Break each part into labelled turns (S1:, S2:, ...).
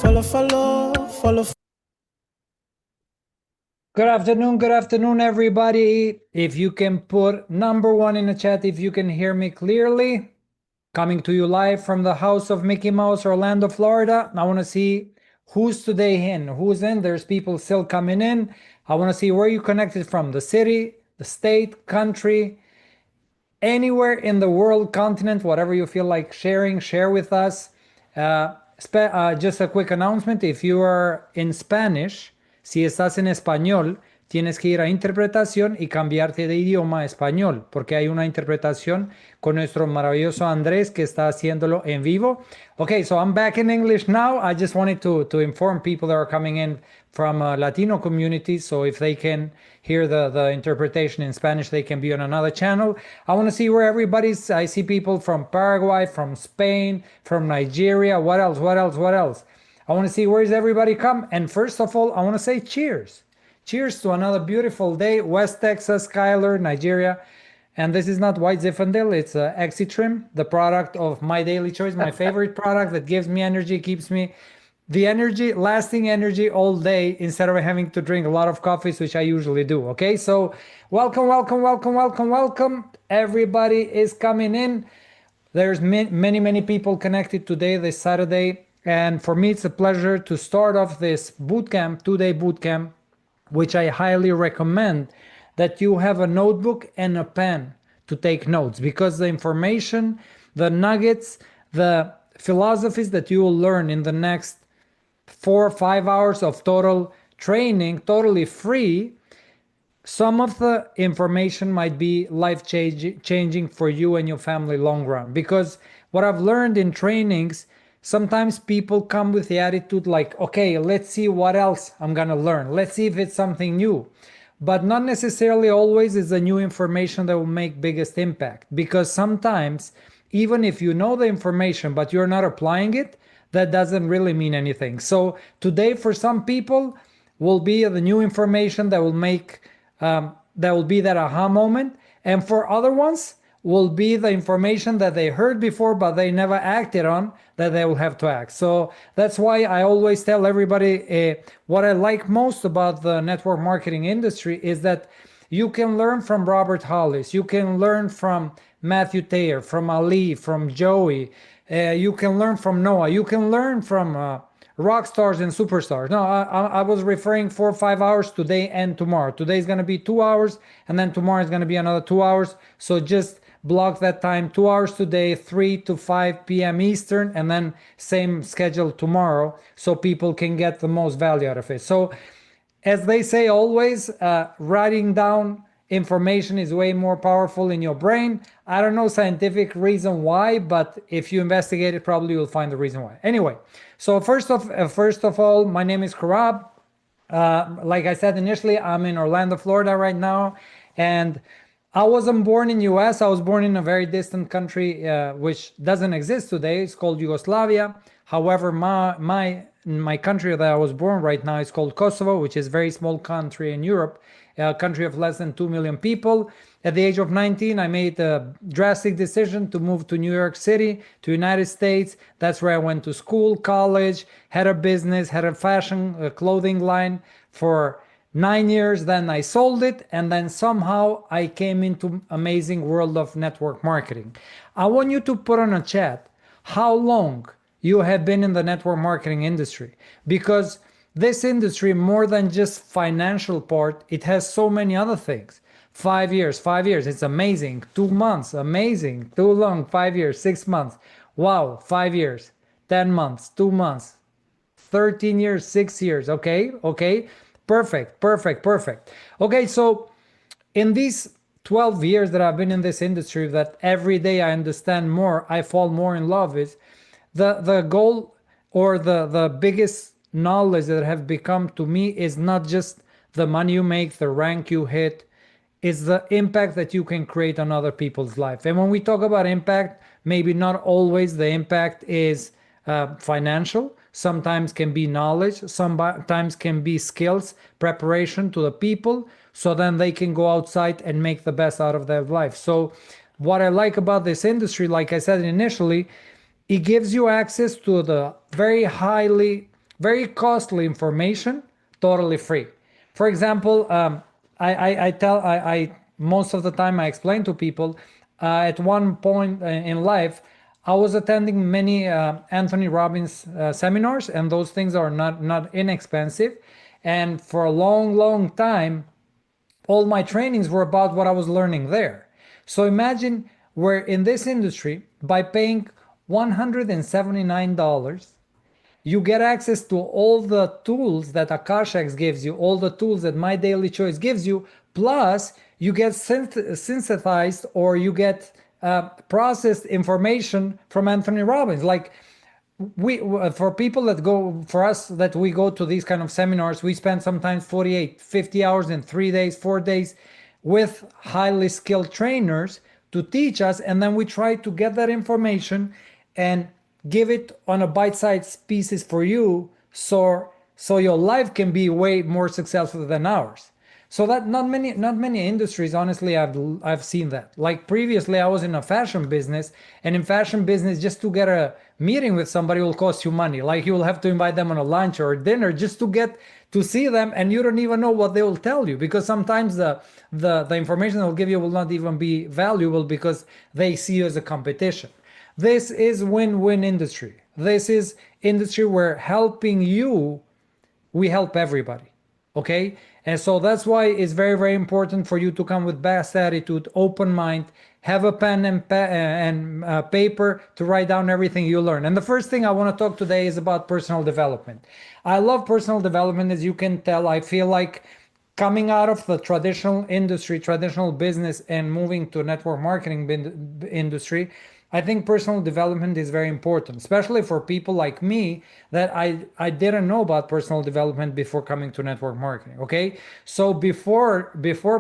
S1: Follow. Good afternoon, everybody. If you can put number 1 in the chat, if you can hear me clearly. Coming to you live from the house of Mickey Mouse, Orlando, Florida. I want to see who's today in, who's in. There's people still coming in. I want to see where you connected from, the city, the state, country, anywhere in the world, continent, whatever you feel like sharing, share with us. Just a quick announcement, if you are in Spanish, si estás en español, tienes que ir a interpretación y cambiarte de idioma a español, porque hay una interpretación con nuestro maravilloso Andrés que está haciéndolo en vivo. Okay, so I'm back in English now. I just wanted to inform people that are coming in from Latino communities, so if they can hear the interpretation in Spanish, they can be on another channel. I want to see where everybody's. I see people from Paraguay, from Spain, from Nigeria. What else? I want to see where's everybody come. And first of all, I want to say cheers. Cheers to another beautiful day. West Texas, Skyler, Nigeria. And this is not White Zinfandel, it's Exitrim, the product of my daily choice, my favorite product that gives me energy, keeps me the energy, lasting energy all day instead of having to drink a lot of coffees, which I usually do. Okay, so welcome. Everybody is coming in. There's many people connected today, this Saturday. And for me, it's a pleasure to start off this bootcamp, 2-day bootcamp, which I highly recommend that you have a notebook and a pen to take notes, because the information, the nuggets, the philosophies that you will learn in the next 4 or 5 hours of total training, totally free, some of the information might be life-changing for you and your family long run. Because what I've learned in trainings, sometimes people come with the attitude like, okay, let's see what else I'm gonna learn. Let's see if it's something new. But not necessarily always is the new information that will make biggest impact. Because sometimes, even if you know the information, but you're not applying it, that doesn't really mean anything. So today, for some people, will be the new information that will make, that will be that aha moment. And for other ones, will be the information that they heard before, but they never acted on, that they will have to act. So that's why I always tell everybody what I like most about the network marketing industry is that you can learn from Robert Hollis, you can learn from Matthew Taylor, from Ali, from Joey, you can learn from Noah, you can learn from rock stars and superstars. No, I was referring 4 or 5 hours today and tomorrow. Today is going to be 2 hours, and then tomorrow is going to be another 2 hours. So just block that time, 2 hours today, 3 to 5 p.m. Eastern, and then same schedule tomorrow, so people can get the most value out of it. So as they say always, writing down information is way more powerful in your brain. I don't know scientific reason why, but if you investigate it, probably you'll find the reason why. Anyway, so first of all, my name is Karab. Like I said initially, I'm in Orlando, Florida right now, and I wasn't born in US. I was born in a very distant country, which doesn't exist today. It's called Yugoslavia. However, my country that I was born right now is called Kosovo, which is a very small country in Europe, a country of less than 2 million people. At the age of 19, I made a drastic decision to move to New York City, to United States. That's where I went to school, college, had a business, had a fashion clothing line for 9 years. Then I sold it, and then somehow I came into amazing world of network marketing. I want you to put on a chat how long you have been in the network marketing industry, because this industry, more than just financial part, it has so many other things. 5 years, it's amazing. 2 months, amazing. Too long, 5 years, 6 months. Wow, 5 years, 10 months, 2 months, 13 years, 6 years. Okay. Perfect. Okay, so in these 12 years that I've been in this industry, that every day I understand more, I fall more in love with, the goal or the biggest knowledge that have become to me is not just the money you make, the rank you hit, is the impact that you can create on other people's life. And when we talk about impact, maybe not always the impact is financial. Sometimes can be knowledge, sometimes can be skills, preparation to the people, so then they can go outside and make the best out of their life. So what I like about this industry, like I said initially, it gives you access to the very costly information totally free. For example, I most of the time I explain to people, at one point in life, I was attending many Anthony Robbins seminars, and those things are not inexpensive. And for a long time, all my trainings were about what I was learning there. So imagine we're in this industry by paying $179. You get access to all the tools that Akashex gives you, all the tools that My Daily Choice gives you, plus you get synthesized, or you get processed information from Anthony Robbins. Like, we, for people that go, for us that we go to these kind of seminars, we spend sometimes 48 50 hours in 3 days, 4 days with highly skilled trainers to teach us, and then we try to get that information and give it on a bite-sized pieces for you, so your life can be way more successful than ours. So that not many industries, honestly, I've seen that. Like previously, I was in a fashion business, and in fashion business, just to get a meeting with somebody will cost you money. Like you will have to invite them on a lunch or a dinner just to get to see them, and you don't even know what they will tell you, because sometimes the information they'll give you will not even be valuable because they see you as a competition. This is win-win industry. This is industry where helping you, we help everybody. Okay, and so that's why it's very important for you to come with best attitude, open mind, have a pen and paper to write down everything you learn. And the first thing I want to talk today is about personal development. I love personal development. As you can tell, I feel like coming out of the traditional industry, traditional business, and moving to network marketing industry, I think personal development is very important, especially for people like me that I didn't know about personal development before coming to network marketing. Okay, so before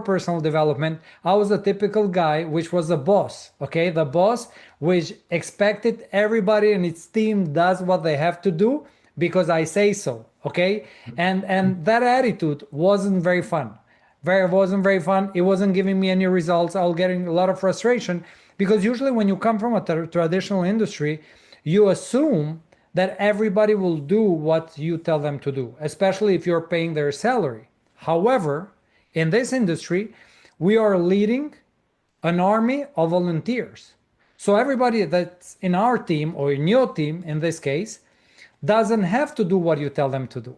S1: personal development, I was a typical guy which was a boss. Okay, the boss which expected everybody in its team does what they have to do because I say so. Okay, and that attitude wasn't very fun. Wasn't very fun. It wasn't giving me any results. I was getting a lot of frustration, because usually when you come from a traditional industry, you assume that everybody will do what you tell them to do, especially if you're paying their salary. However, in this industry, we are leading an army of volunteers. So everybody that's in our team, or in your team in this case, doesn't have to do what you tell them to do.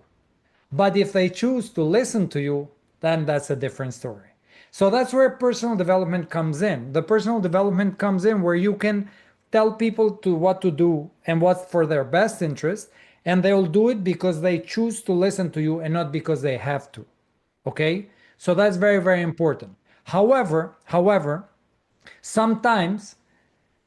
S1: But if they choose to listen to you, then that's a different story. So that's where personal development comes in. The personal development comes in where you can tell people to what to do and what's for their best interest, and they'll do it because they choose to listen to you and not because they have to. Okay? So that's very important. However, sometimes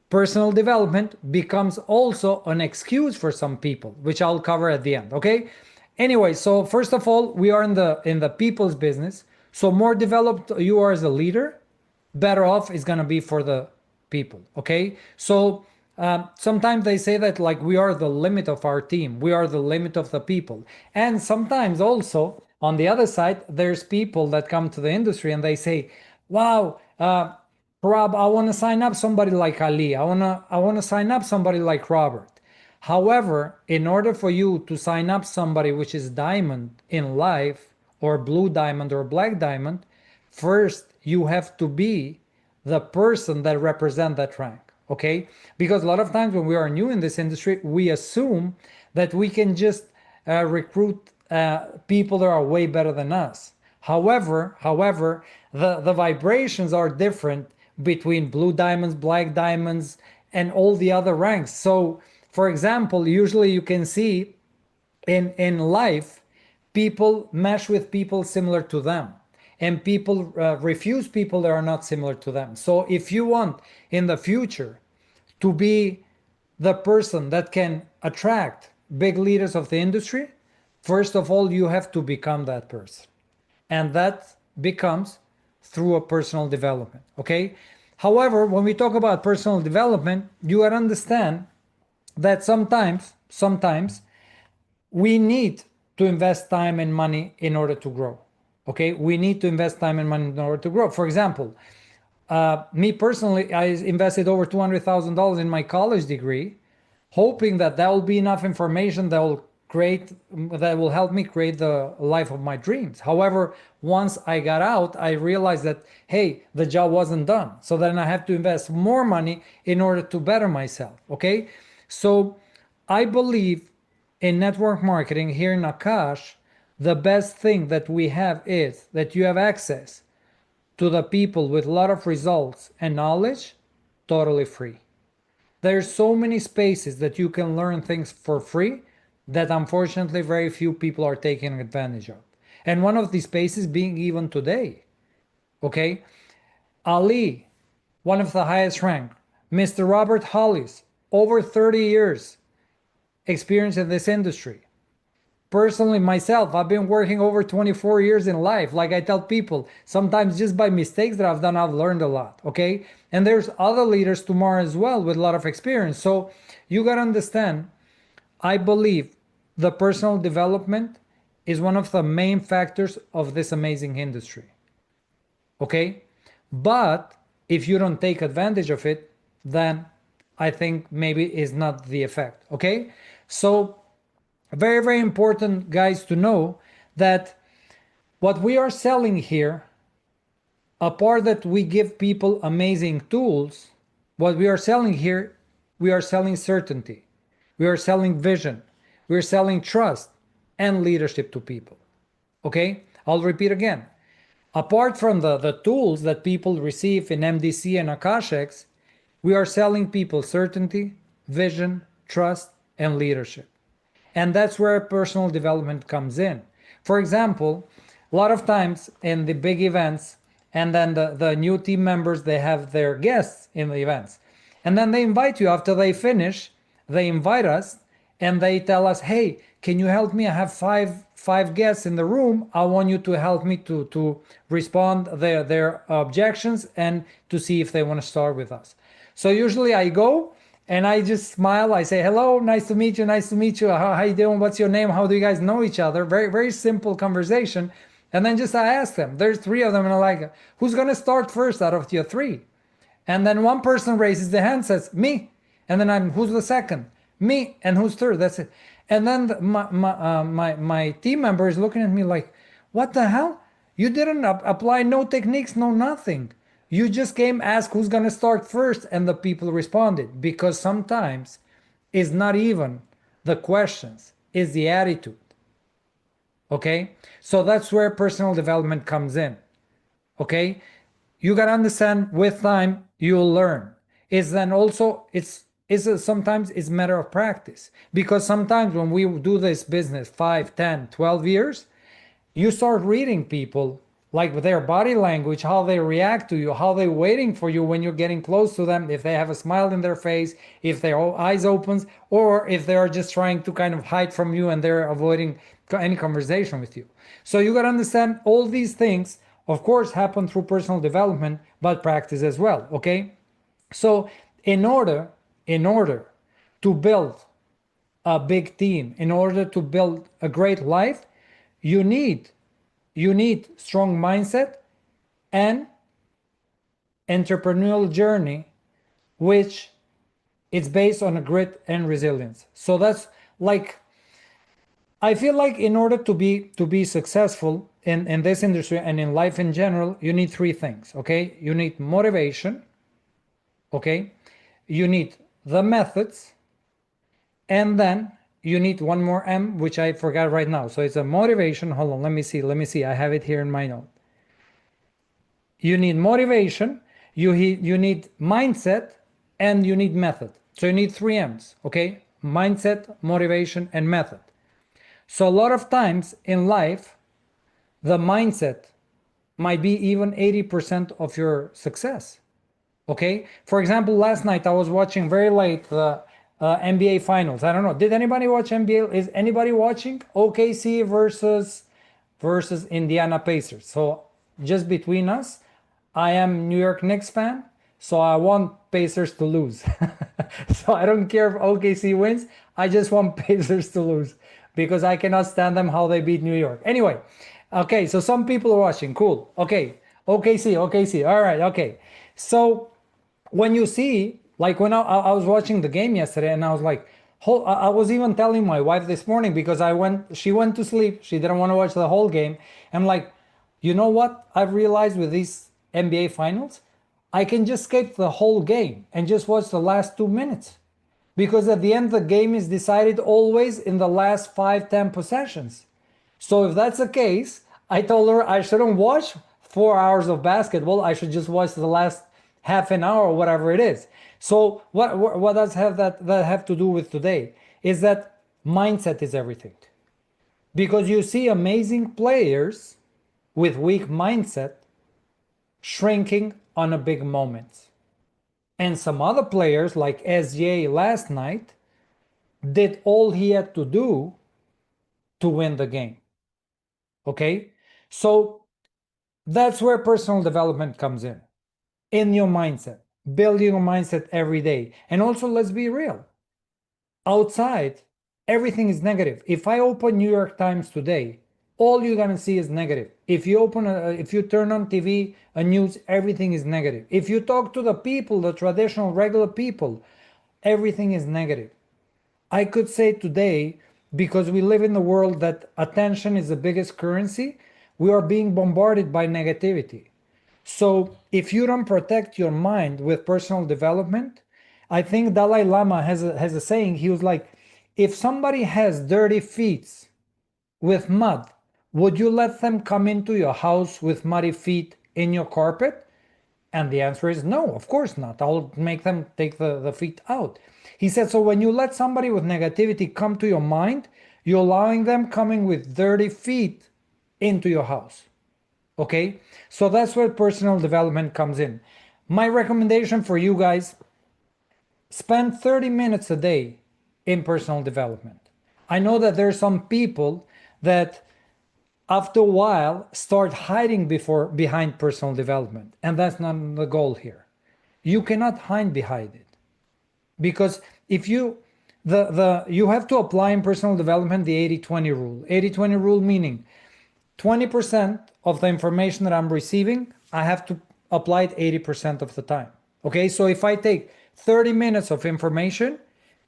S1: personal development becomes also an excuse for some people, which I'll cover at the end. Okay? Anyway, so first of all, we are in the people's business. So more developed you are as a leader, better off it's gonna be for the people. Okay, so sometimes they say that like we are the limit of our team, we are the limit of the people, and sometimes also on the other side, there's people that come to the industry and they say, "Wow, Rob, I want to sign up somebody like Ali. I wanna sign up somebody like Robert." However, in order for you to sign up somebody which is diamond in life, or blue diamond or black diamond, first you have to be the person that represent that rank. Okay, because a lot of times when we are new in this industry, we assume that we can just recruit people that are way better than us. However, the vibrations are different between blue diamonds, black diamonds, and all the other ranks. So for example, usually you can see in life, people mesh with people similar to them, and people refuse people that are not similar to them. So if you want in the future to be the person that can attract big leaders of the industry, first of all, you have to become that person. And that becomes through a personal development. Okay. However, when we talk about personal development, you gotta understand that sometimes we need to invest time and money in order to grow. Okay, we need to invest time and money in order to grow. For example, me personally, I invested over $200,000 in my college degree, hoping that that will be enough information that will help me create the life of my dreams. However, once I got out, I realized that, hey, the job wasn't done. So then I have to invest more money in order to better myself. Okay. So I believe in network marketing here in Akash, the best thing that we have is that you have access to the people with a lot of results and knowledge totally free. There's so many spaces that you can learn things for free that unfortunately very few people are taking advantage of. And one of these spaces being even today. Okay? Ali, one of the highest ranked, Mr. Robert Hollis, over 30 years experience in this industry. Personally, myself, I've been working over 24 years in life. Like I tell people, sometimes just by mistakes that I've done, I've learned a lot. Okay. And there's other leaders tomorrow as well with a lot of experience. So you got to understand, I believe the personal development is one of the main factors of this amazing industry. Okay. But if you don't take advantage of it, then I think maybe it's not the effect. Okay. So very, very important, guys, to know that what we are selling here, apart that we give people amazing tools, what we are selling here, we are selling certainty. We are selling vision. We are selling trust and leadership to people. Okay? I'll repeat again. Apart from the tools that people receive in MDC and Akashex, we are selling people certainty, vision, trust, and leadership. And that's where personal development comes in. For example, a lot of times in the big events, and then the new team members, they have their guests in the events. And then they invite you after they finish, they invite us and they tell us, hey, can you help me? I have five guests in the room. I want you to help me to respond their objections and to see if they want to start with us. So usually I go, and I just smile. I say, hello, nice to meet you. Nice to meet you. How you doing? What's your name? How do you guys know each other? Very, very simple conversation. And then just I ask them, there's three of them. And I'm like, who's going to start first out of your three? And then one person raises the hand, says, me. And then who's the second? Me. And who's third? That's it. And then my team member is looking at me like, what the hell? You didn't apply no techniques, no nothing. You just came, ask who's going to start first, and the people responded. Because sometimes it's not even the questions, it's the attitude. Okay? So that's where personal development comes in. Okay? You got to understand with time, you'll learn. It's then also, sometimes it's a matter of practice. Because sometimes when we do this business 5, 10, 12 years, you start reading people like with their body language, how they react to you, how they're waiting for you when you're getting close to them, if they have a smile in their face, if their eyes opens, or if they are just trying to kind of hide from you and they're avoiding any conversation with you. So you got to understand all these things, of course, happen through personal development, but practice as well. Okay. So in order to build a big team, in order to build a great life, you need strong mindset and entrepreneurial journey, which is based on a grit and resilience. So that's like, I feel like in order to be successful in this industry and in life in general, you need three things. Okay, you need motivation. Okay, you need the methods, and then you need one more M, which I forgot right now. So it's a motivation. Hold on, let me see. I have it here in my note. You need motivation, you need mindset, and you need method. So you need three M's, okay? Mindset, motivation, and method. So a lot of times in life, the mindset might be even 80% of your success, okay? For example, last night I was watching very late the NBA finals. I don't know. Did anybody watch NBA? Is anybody watching OKC versus Indiana Pacers? So just between us, I am New York Knicks fan, so I want Pacers to lose. So I don't care if OKC wins. I just want Pacers to lose because I cannot stand them how they beat New York. Anyway, okay. So some people are watching. Cool. Okay. OKC. All right. Okay. So when you see, like when I was watching the game yesterday and I was like, I was even telling my wife this morning because she went to sleep. She didn't want to watch the whole game. I'm like, you know what? I've realized with these NBA finals, I can just skip the whole game and just watch the last 2 minutes. Because at the end, the game is decided always in the last 5, 10 possessions. So if that's the case, I told her I shouldn't watch 4 hours of basketball. I should just watch the last half an hour or whatever it is. So what does that have to do with today? Is that mindset is everything. Because you see amazing players with weak mindset shrinking on a big moment. And some other players like SJ last night did all he had to do to win the game. Okay? So that's where personal development comes in your mindset, building your mindset every day. And also, let's be real, outside, everything is negative. If I open New York Times today, all you're gonna see is negative. If you turn on TV, a news, everything is negative. If you talk to the people, the traditional, regular people, everything is negative. I could say today, because we live in a world that attention is the biggest currency, we are being bombarded by negativity. So if you don't protect your mind with personal development, I think Dalai Lama has a saying. He was like, if somebody has dirty feet with mud, would you let them come into your house with muddy feet in your carpet? And the answer is no, of course not. I'll make them take the feet out. He said, so when you let somebody with negativity come to your mind, you're allowing them coming with dirty feet into your house. Okay? So that's where personal development comes in. My recommendation for you guys, spend 30 minutes a day in personal development. I know that there's some people that after a while start hiding behind personal development, and that's not the goal here. You cannot hide behind it, because if you have to apply in personal development the 80-20 rule. 80-20 rule meaning 20% of the information that I'm receiving, I have to apply it 80% of the time. Okay, so if I take 30 minutes of information,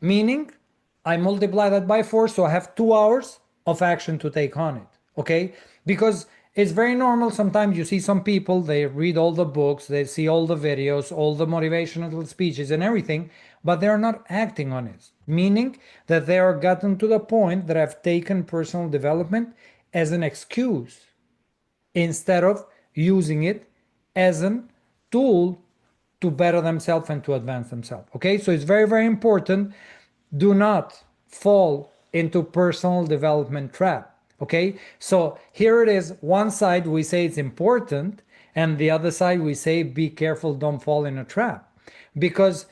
S1: meaning I multiply that by 4, so I have 2 hours of action to take on it. Okay, because it's very normal. Sometimes you see some people, they read all the books, they see all the videos, all the motivational speeches and everything, but they're not acting on it. Meaning that they are gotten to the point that have taken personal development as an excuse instead of using it as a tool to better themselves and to advance themselves. Okay, so it's very, very important. Do not fall into personal development trap. Okay, so here it is. One side we say it's important, and the other side we say be careful, don't fall in a trap. Because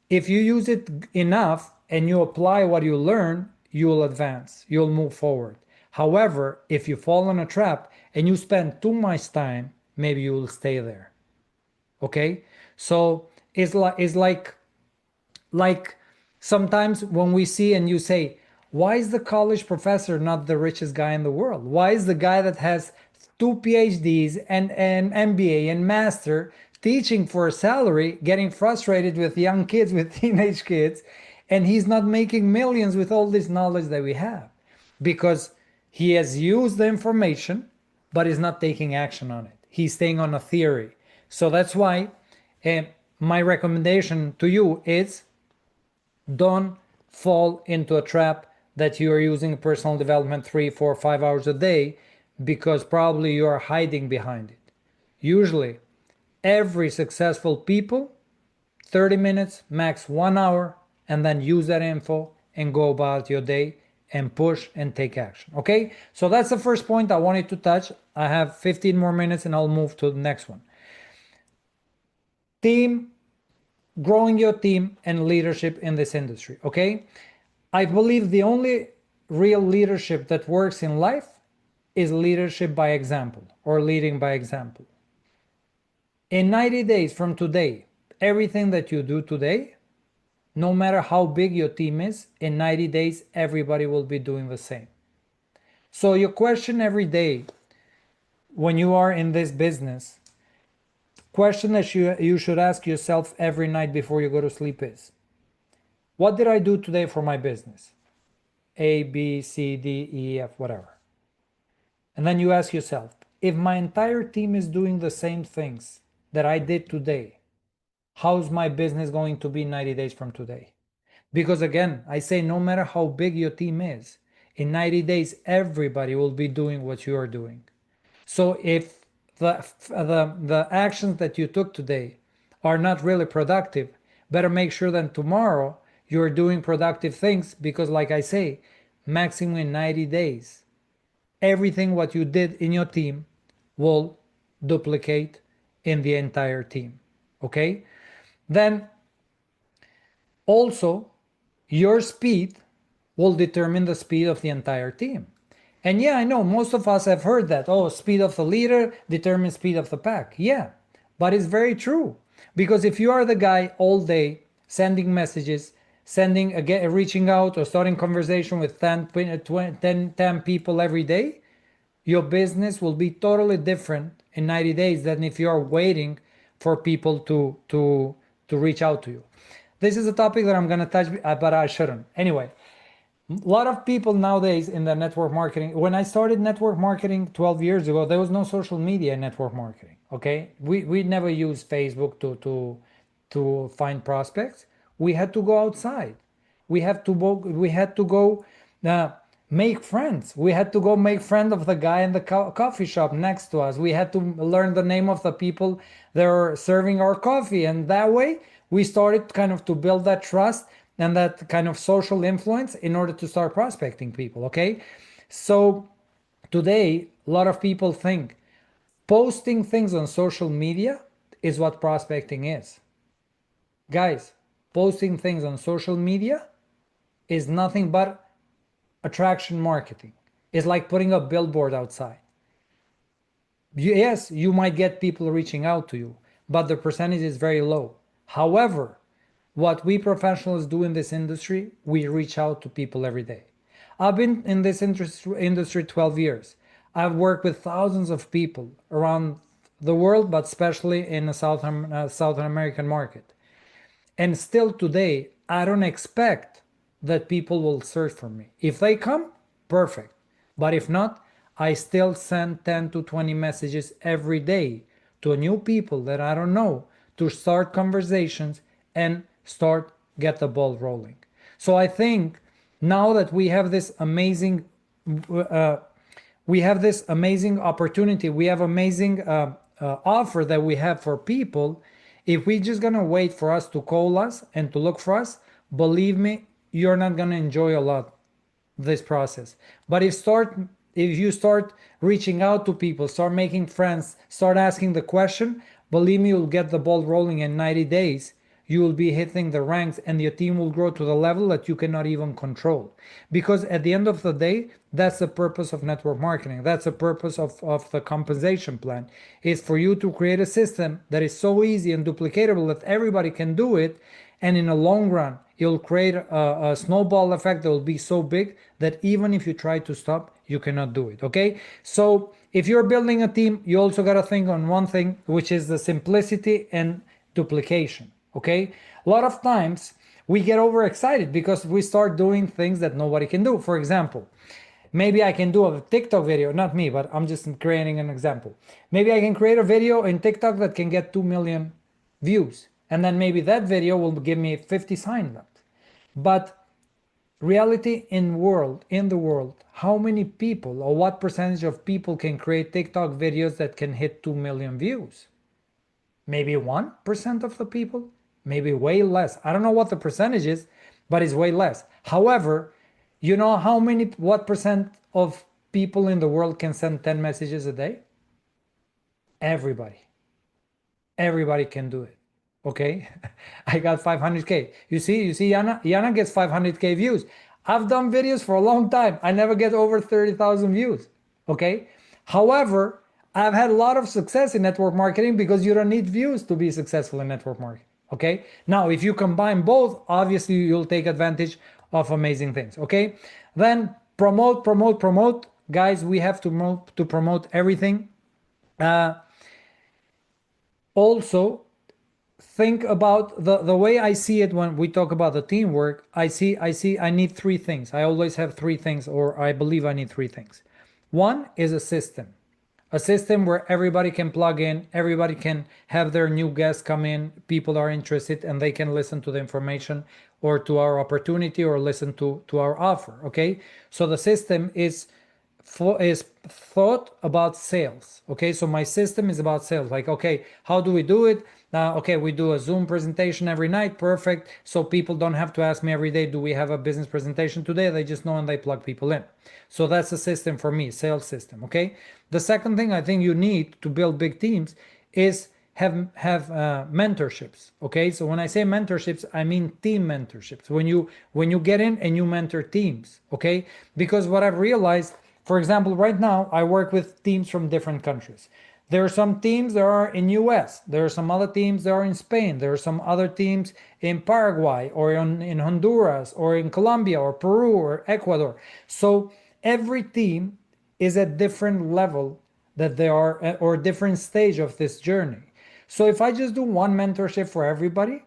S1: if you use it enough and you apply what you learn, you'll advance, you'll move forward. However, if you fall in a trap and you spend too much time, maybe you will stay there. Okay, so it's like sometimes when we see and you say, why is the college professor not the richest guy in the world? Why is the guy that has 2 PhDs and an MBA and master teaching for a salary getting frustrated with young kids, with teenage kids, and he's not making millions with all this knowledge that we have? Because he has used the information, but is not taking action on it. He's staying on a theory. So that's why my recommendation to you is, don't fall into a trap that you are using personal development 3, 4, 5 hours a day, because probably you are hiding behind it. Usually, every successful people, 30 minutes, max 1 hour, and then use that info and go about your day and push and take action. Okay, so that's the first point I wanted to touch. I have 15 more minutes and I'll move to the next one. Team, growing your team and leadership in this industry. Okay, I believe the only real leadership that works in life is leadership by example, or leading by example. In 90 days from today, everything that you do today, no matter how big your team is, in 90 days, everybody will be doing the same. So your question every day when you are in this business, question that you should ask yourself every night before you go to sleep is, What did I do today for my business? A, B, C, D, E, F, whatever. And then you ask yourself, if my entire team is doing the same things that I did today, how's my business going to be 90 days from today? Because again, I say no matter how big your team is, in 90 days, everybody will be doing what you are doing. So if the actions that you took today are not really productive, better make sure that tomorrow you're doing productive things, because like I say, maximum in 90 days, everything what you did in your team will duplicate in the entire team. Okay? Then also your speed will determine the speed of the entire team. And yeah, I know most of us have heard that, oh, speed of the leader determines speed of the pack. Yeah, but it's very true. Because if you are the guy all day sending messages, sending, again, reaching out or starting conversation with 10 people every day, your business will be totally different in 90 days than if you are waiting for people to reach out to you. This is a topic that I'm going to touch, but I shouldn't. Anyway, a lot of people nowadays in the network marketing, when I started network marketing 12 years ago, there was no social media in network marketing. Okay, we never used Facebook to find prospects. We had to go outside. We had to go uh, make friends. We had to go make friend of the guy in the coffee shop next to us. We had to learn the name of the people that are serving our coffee, and that way we started kind of to build that trust and that kind of social influence in order to start prospecting people. Okay, so today a lot of people think posting things on social media is what prospecting is. Guys, posting things on social media is nothing but attraction marketing. It's like putting a billboard outside. Yes, you might get people reaching out to you, but the percentage is very low. However, what we professionals do in this industry, we reach out to people every day. I've been in this industry 12 years. I've worked with thousands of people around the world, but especially in the Southern American market. And still today, I don't expect that people will search for me. If they come, perfect. But if not, I still send 10 to 20 messages every day to new people that I don't know to start conversations and get the ball rolling. So I think now that we have this amazing opportunity, we have amazing offer that we have for people. If we're just gonna wait for us to call us and to look for us, believe me, you're not gonna enjoy a lot this process. But if you start reaching out to people, start making friends, start asking the question, believe me, you'll get the ball rolling in 90 days. You will be hitting the ranks and your team will grow to the level that you cannot even control. Because at the end of the day, that's the purpose of network marketing. That's the purpose of the compensation plan, is for you to create a system that is so easy and duplicatable that everybody can do it. And in the long run, you'll create a snowball effect that will be so big that even if you try to stop, you cannot do it. Okay, so if you're building a team, you also got to think on one thing, which is the simplicity and duplication. Okay, a lot of times we get overexcited because we start doing things that nobody can do. For example, maybe I can do a TikTok video, not me, but I'm just creating an example. Maybe I can create a video in TikTok that can get 2 million views, and then maybe that video will give me 50 sign ups. But reality in the world, how many people or what percentage of people can create TikTok videos that can hit 2 million views? Maybe 1% of the people, maybe way less. I don't know what the percentage is, but it's way less. However, you know what percent of people in the world can send 10 messages a day? Everybody. Everybody can do it. Okay, I got 500K. You see, Yana gets 500K views. I've done videos for a long time. I never get over 30,000 views. Okay, however, I've had a lot of success in network marketing because you don't need views to be successful in network marketing. Okay, now if you combine both, obviously you'll take advantage of amazing things. Okay, then promote. Guys, we have to promote everything. Also, think about the way I see it when we talk about the teamwork. I need three things. I always have three things, or I believe I need three things. One is a system where everybody can plug in, everybody can have their new guests come in, people are interested, and they can listen to the information or to our opportunity or listen to our offer. Okay, so the system is thought about sales. Okay, so my system is about sales. Like, okay, how do we do it? Okay, we do a Zoom presentation every night. Perfect. So people don't have to ask me every day, do we have a business presentation today? They just know and they plug people in. So that's a system for me, sales system. Okay. The second thing I think you need to build big teams is have mentorships. Okay, so when I say mentorships, I mean team mentorships. When you get in and you mentor teams. Okay, because what I've realized, for example, right now I work with teams from different countries. There are some teams that are in US. There are some other teams that are in Spain. There are some other teams in Paraguay or in Honduras or in Colombia or Peru or Ecuador. So every team is at different level that they are, or different stage of this journey. So if I just do one mentorship for everybody,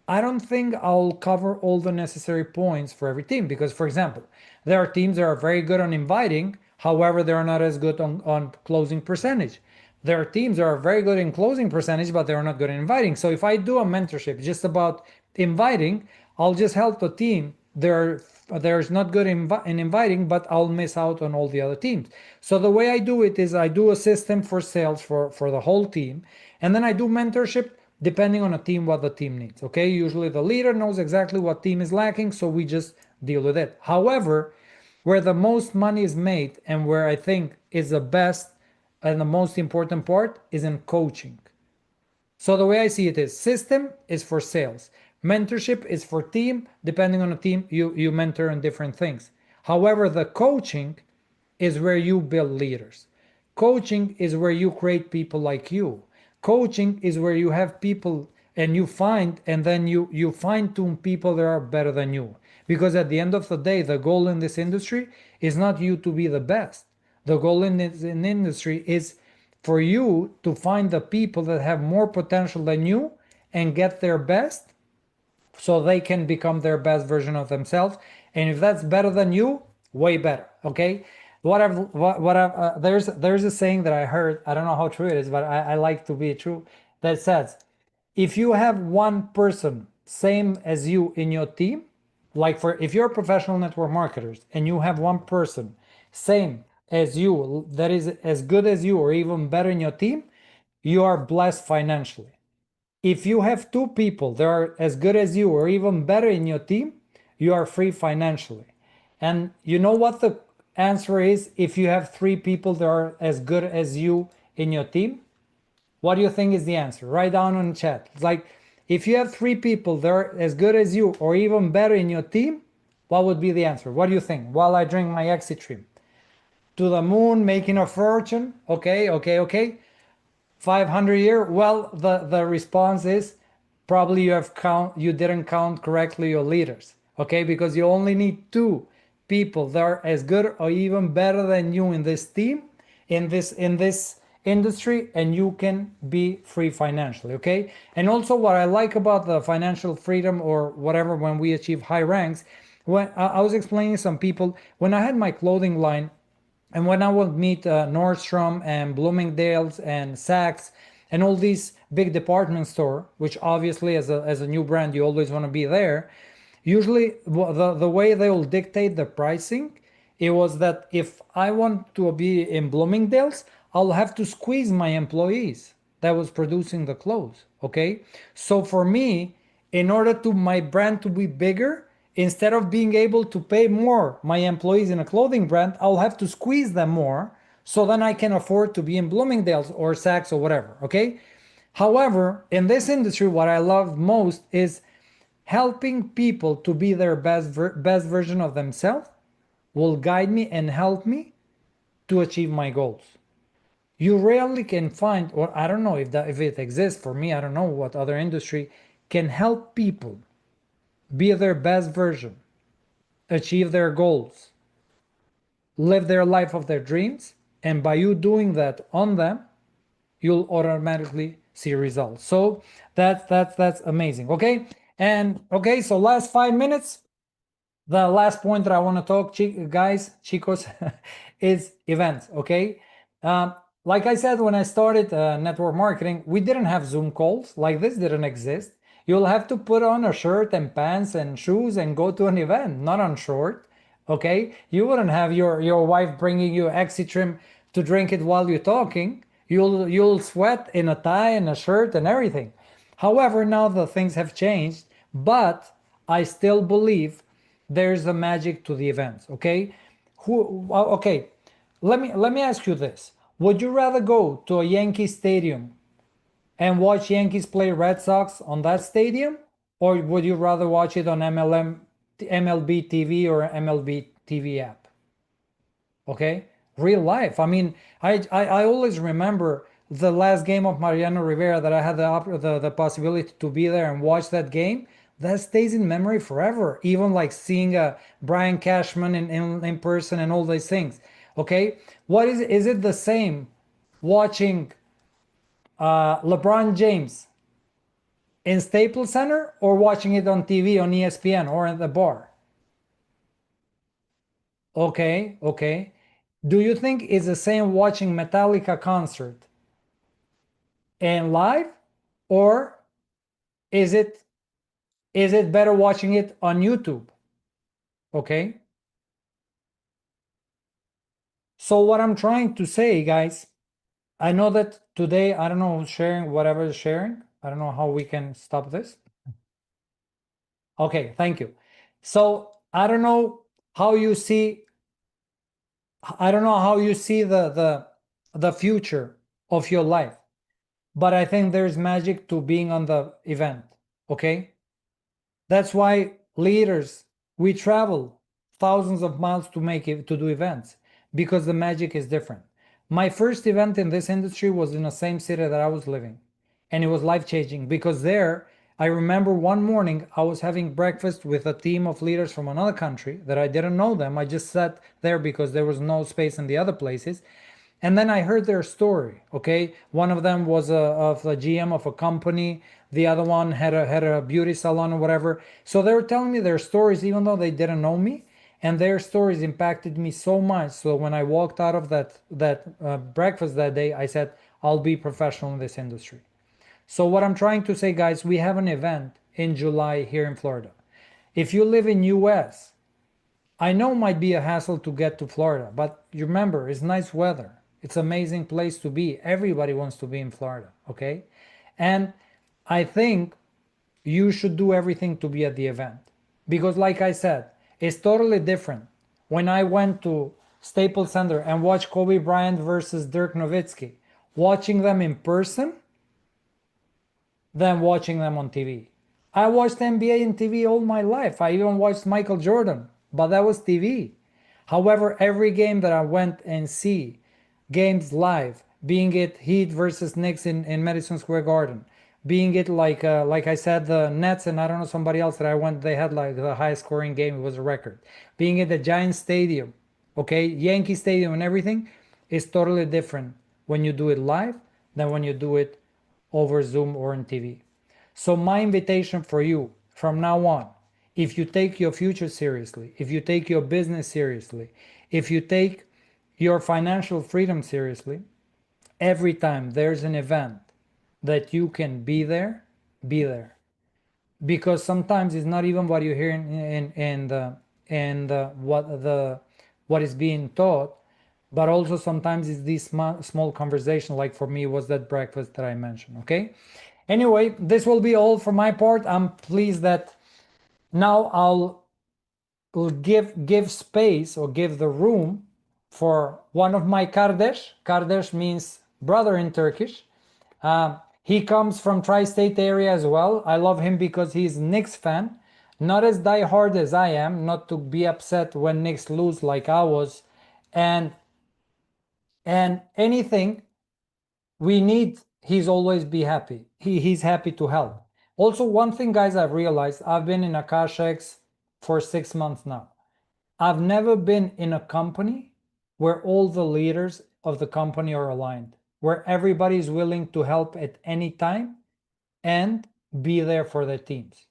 S1: I don't think I'll cover all the necessary points for every team, because, for example, there are teams that are very good on inviting, however, they're not as good on closing percentage. There are teams that are very good in closing percentage, but they're not good in inviting. So if I do a mentorship just about inviting, I'll just help the team. There's not good in inviting, but I'll miss out on all the other teams. So the way I do it is I do a system for sales for the whole team, and then I do mentorship depending on a team, what the team needs. Okay, usually the leader knows exactly what team is lacking, so we just deal with it. However, where the most money is made and where I think is the best and the most important part is in coaching. So the way I see it is, system is for sales. Mentorship is for team. Depending on a team, you mentor in different things. However, the coaching is where you build leaders. Coaching is where you create people like you. Coaching is where you have people and you find, and then you fine tune people that are better than you. Because at the end of the day, the goal in this industry is not you to be the best. The goal in this industry is for you to find the people that have more potential than you and get their best so they can become their best version of themselves. And if that's better than you, way better. Okay. There's a saying that I heard, I don't know how true it is, but I like to be true, that says, if you have one person same as you in your team, like for if you're professional network marketers and you have one person same as you that is as good as you or even better in your team, you are blessed financially. If you have two people that are as good as you or even better in your team, you are free financially. And you know what the answer is if you have three people that are as good as you in your team? What do you think is the answer? Write down on the chat. It's like, if you have three people that are as good as you or even better in your team, what would be the answer? What do you think? While I drink my exit stream. To the moon, making a fortune. Okay. 500 a year. Well, the response is probably you didn't count correctly your leaders. Okay, because you only need two people that are as good or even better than you in this team, in this industry, and you can be free financially. Okay, and also what I like about the financial freedom or whatever when we achieve high ranks, when I was explaining to some people, when I had my clothing line and when I would meet Nordstrom and Bloomingdale's and Saks and all these big department store, which obviously as a new brand you always want to be there, usually the way they will dictate the pricing, it was that if I want to be in Bloomingdale's, I'll have to squeeze my employees that was producing the clothes. Okay, so for me, in order to my brand to be bigger, instead of being able to pay more my employees in a clothing brand, I'll have to squeeze them more so then I can afford to be in Bloomingdale's or Saks or whatever. Okay, however, in this industry, what I love most is helping people to be their best version of themselves will guide me and help me to achieve my goals. You rarely can find, or I don't know if it exists for me, I don't know what other industry can help people be their best version, achieve their goals, live their life of their dreams, and by you doing that on them, you'll automatically see results. So that's amazing. Okay. And okay, so last 5 minutes, the last point that I want to talk, guys, chicos, is events. Okay. Like I said, when I started network marketing, we didn't have Zoom calls. Like this didn't exist. You'll have to put on a shirt and pants and shoes and go to an event, not on short. Okay. You wouldn't have your wife bringing you Exitrim to drink it while you're talking. You'll sweat in a tie and a shirt and everything. However, now the things have changed, but I still believe there's a magic to the events. Okay. Okay, let me ask you this. Would you rather go to a Yankee stadium and watch Yankees play Red Sox on that stadium, or would you rather watch it on MLB TV or MLB TV app? Okay, real life. I mean, I always remember the last game of Mariano Rivera that I had the possibility to be there and watch that game. That stays in memory forever. Even like seeing Brian Cashman in person and all these things. Okay, what is it the same watching LeBron James in Staples Center or watching it on TV on ESPN or at the bar? Okay, okay. Do you think it's the same watching Metallica concert and live, or is it better watching it on YouTube? Okay. So what I'm trying to say, guys, I know that today, I don't know who's sharing, whatever is sharing. I don't know how we can stop this. Okay, thank you. So I don't know how you see, the future of your life, but I think there's magic to being on the event. Okay. That's why leaders, we travel thousands of miles to do events, because the magic is different. My first event in this industry was in the same city that I was living, and it was life-changing because there, I remember one morning I was having breakfast with a team of leaders from another country that I didn't know them. I just sat there because there was no space in the other places. And then I heard their story. Okay, one of them was of a GM of a company. The other one had a beauty salon or whatever. So they were telling me their stories, even though they didn't know me, and their stories impacted me so much. So when I walked out of that breakfast that day, I said, I'll be professional in this industry. So what I'm trying to say, guys, we have an event in July here in Florida. If you live in US, I know it might be a hassle to get to Florida, but you remember, it's nice weather. It's an amazing place to be. Everybody wants to be in Florida, okay? And I think you should do everything to be at the event. Because like I said, it's totally different. When I went to Staples Center and watched Kobe Bryant versus Dirk Nowitzki, watching them in person than watching them on TV. I watched NBA and TV all my life. I even watched Michael Jordan, but that was TV. However, every game that I went and see, games live, being it Heat versus Knicks in Madison Square Garden, being it like I said, the Nets and I don't know, somebody else that I went, they had like the highest scoring game, it was a record. Being at the Giants Stadium, okay, Yankee Stadium and everything is totally different when you do it live than when you do it over Zoom or on TV. So my invitation for you from now on, if you take your future seriously, if you take your business seriously, if you take your financial freedom seriously, every time there's an event that you can be there, be there. Because sometimes it's not even what you hear what is being taught, but also sometimes it's these small conversation. Like for me, was that breakfast that I mentioned. Okay. Anyway, this will be all for my part. I'm pleased that now I'll give space or give the room for one of my Kardesh. Kardesh means brother in Turkish. He comes from tri-state area as well. I love him because he's Knicks fan. Not as die-hard as I am, not to be upset when Knicks lose like I was. And anything we need, he's always be happy. He's happy to help. Also, one thing, guys, I've realized, I've been in Akashex for 6 months now. I've never been in a company where all the leaders of the company are aligned, where everybody's willing to help at any time and be there for their teams.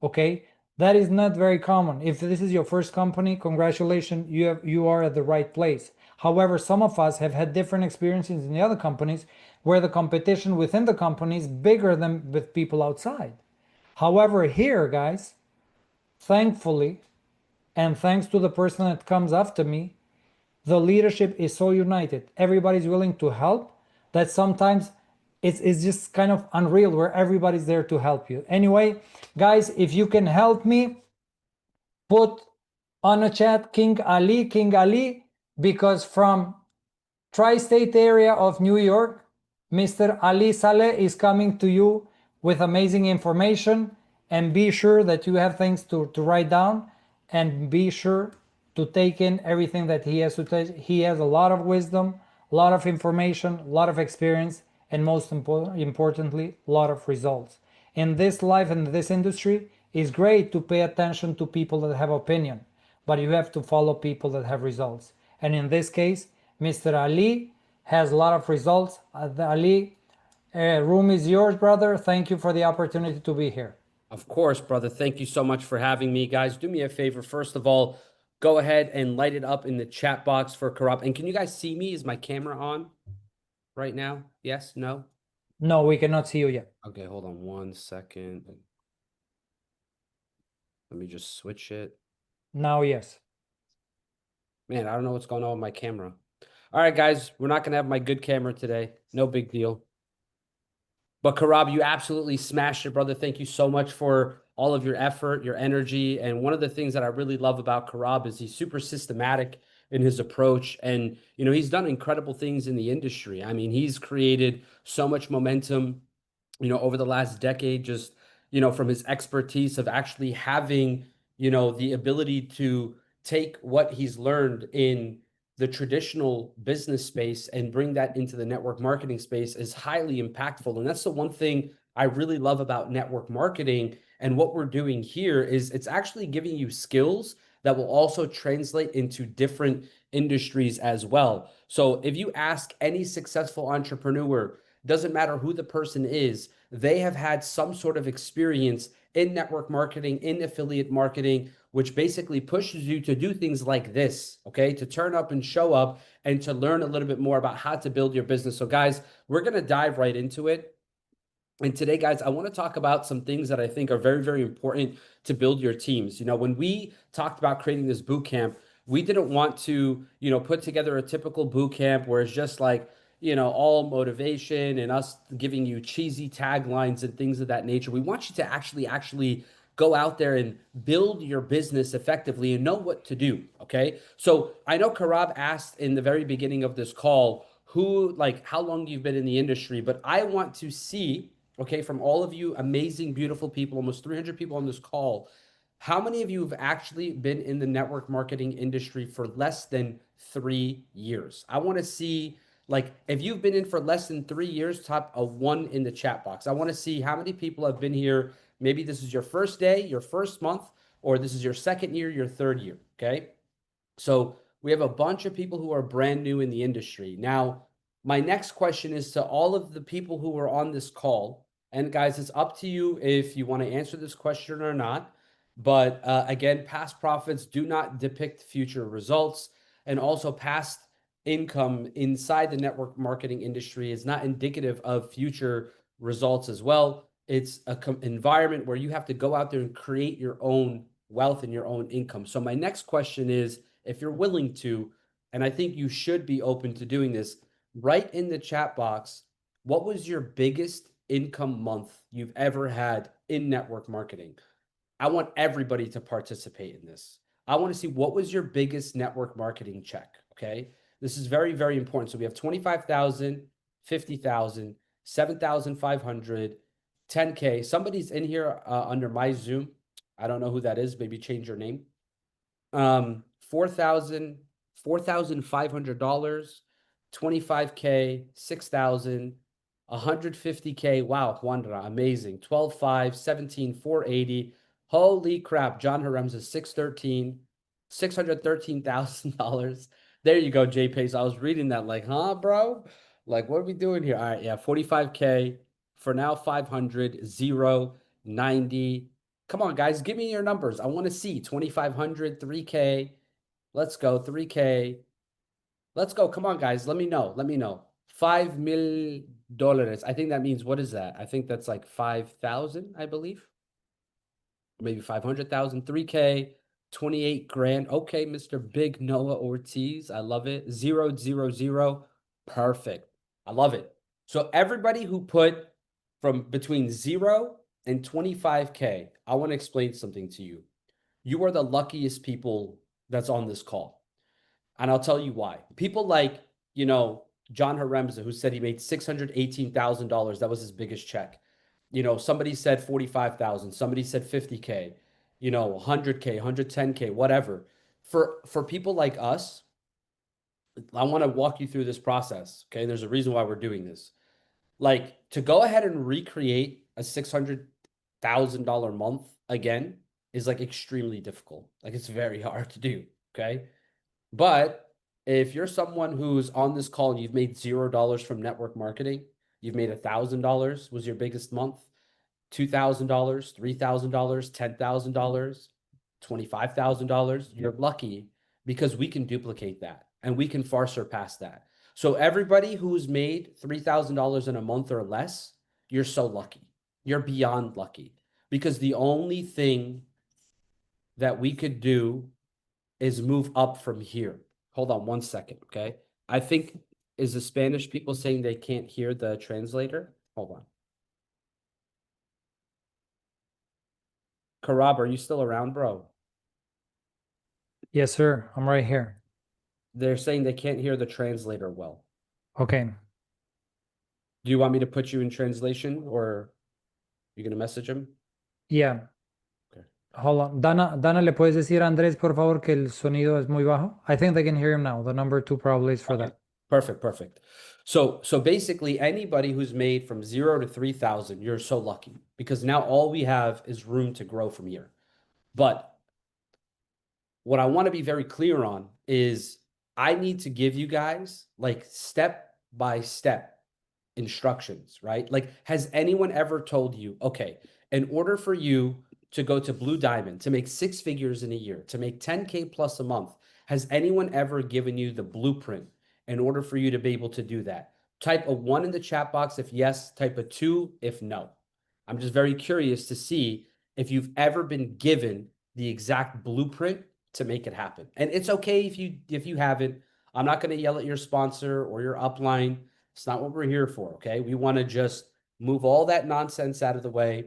S1: Okay, that is not very common. If this is your first company, congratulations, you are at the right place. However, some of us have had different experiences in the other companies where the competition within the company is bigger than with people outside. However, here, guys, thankfully, and thanks to the person that comes after me, the leadership is so united. Everybody's willing to help that sometimes it's just kind of unreal where everybody's there to help you. Anyway, guys, if you can help me, put on a chat King Ali, because from tri-state area of New York, Mr. Ali Saleh is coming to you with amazing information, and be sure that you have things to write down, and be sure to take in everything that he has to take. He has a lot of wisdom, a lot of information, a lot of experience, and most importantly, a lot of results. In this life and this industry, it's great to pay attention to people that have opinion, but you have to follow people that have results. And in this case, Mr. Ali has a lot of results. Ali, room is yours, brother. Thank you for the opportunity to be here.
S2: Of course, brother. Thank you so much for having me. Guys, do me a favor. First of all, go ahead and light it up in the chat box for Karab. And can you guys see me? Is my camera on right now? Yes? No?
S1: No, we cannot see you yet.
S2: Okay, hold on 1 second. Let me just switch it.
S1: Now, yes.
S2: Man, I don't know what's going on with my camera. All right, guys, we're not going to have my good camera today. No big deal. But Karab, you absolutely smashed it, brother. Thank you so much for all of your effort, your energy. And one of the things that I really love about Karab is he's super systematic in his approach. And, you know, he's done incredible things in the industry. I mean, he's created so much momentum, you know, over the last decade, just, you know, from his expertise of actually having, you know, the ability to take what he's learned in the traditional business space and bring that into the network marketing space is highly impactful. And that's the one thing I really love about network marketing. And what we're doing here is it's actually giving you skills that will also translate into different industries as well. So if you ask any successful entrepreneur, doesn't matter who the person is, they have had some sort of experience in network marketing, in affiliate marketing, which basically pushes you to do things like this, okay? To turn up and show up and to learn a little bit more about how to build your business. So guys, we're gonna dive right into it. And today, guys, I want to talk about some things that I think are very, very important to build your teams. You know, when we talked about creating this boot camp, we didn't want to, you know, put together a typical boot camp where it's just like, you know, all motivation and us giving you cheesy taglines and things of that nature. We want you to actually go out there and build your business effectively and know what to do. Okay. So I know Karab asked in the very beginning of this call, how long you've been in the industry, but I want to see, okay, from all of you amazing, beautiful people, almost 300 people on this call, how many of you have actually been in the network marketing industry for less than 3 years? I want to see, like, if you've been in for less than 3 years, type a 1 in the chat box. I want to see how many people have been here. Maybe this is your first day, your first month, or this is your second year, your third year, okay? So we have a bunch of people who are brand new in the industry. Now, my next question is to all of the people who are on this call. And guys, it's up to you if you want to answer this question or not. But again, past profits do not depict future results. And also past income inside the network marketing industry is not indicative of future results as well. It's an environment where you have to go out there and create your own wealth and your own income. So my next question is, if you're willing to, and I think you should be open to doing this, write in the chat box, what was your biggest income month you've ever had in network marketing? I want everybody to participate in this. I want to see what was your biggest network marketing check, okay? This is very, very important. So we have 25,000, 50,000, 7,500, 10K. Somebody's in here under my Zoom. I don't know who that is. Maybe change your name. $4,500, 25K, 6,000, 150K. Wow, Juanra, amazing. 12,500, 17,480. Holy crap, John Haremza, 613, $613,000. There you go, JPace. I was reading that like, huh, bro? Like, what are we doing here? All right, yeah, 45K for now, 500, 0, 90. Come on, guys, give me your numbers. I want to see 2,500, 3K. Let's go, 3K. Let's go. Come on, guys. Let me know. Let me know. $5,000. I think that means, what is that? I think that's like 5,000, I believe. Maybe 500,000, 3K, 28 grand. Okay, Mr. Big Noah Ortiz. I love it. 0, 0, 0. Perfect. I love it. So everybody who put from between 0 and 25K, I want to explain something to you. You are the luckiest people that's on this call. And I'll tell you why. People like, John Haremza, who said he made $618,000. That was his biggest check. Somebody said 45,000, somebody said 50K, 100K, 110K, whatever. For people like us, I want to walk you through this process. Okay. There's a reason why we're doing this. Like, to go ahead and recreate a $600,000 month again is like extremely difficult. Like, it's very hard to do. Okay. But if you're someone who's on this call and you've made $0 from network marketing, you've made $1,000 was your biggest month, $2,000, $3,000, $10,000, $25,000, you're lucky because we can duplicate that and we can far surpass that. So everybody who's made $3,000 in a month or less, you're so lucky. You're beyond lucky because the only thing that we could do is move up from here. Hold on one second, okay? I think, is the Spanish people saying they can't hear the translator? Hold on. Karab, are you still around, bro?
S1: Yes, sir. I'm right here.
S2: They're saying they can't hear the translator well.
S1: Okay.
S2: Do you want me to put you in translation or you're going to message him?
S1: Yeah.
S2: Okay.
S1: Hold on. Dana, ¿le puedes decir a Andrés, por favor, que el sonido es muy bajo? I think they can hear him now. The number 2 probably is for
S2: Okay.
S1: that.
S2: Perfect. So basically anybody who's made from 0 to 3,000, you're so lucky because now all we have is room to grow from here. But what I want to be very clear on is I need to give you guys like step by step instructions, right? Like, has anyone ever told you, okay, in order for you to go to Blue Diamond, to make 6 figures in a year, to make 10K plus a month, has anyone ever given you the blueprint in order for you to be able to do that? Type a 1 in the chat box if yes, type a 2 if no. I'm just very curious to see if you've ever been given the exact blueprint to make it happen. And it's okay if you haven't. I'm not going to yell at your sponsor or your upline. It's not what we're here for, okay? We want to just move all that nonsense out of the way,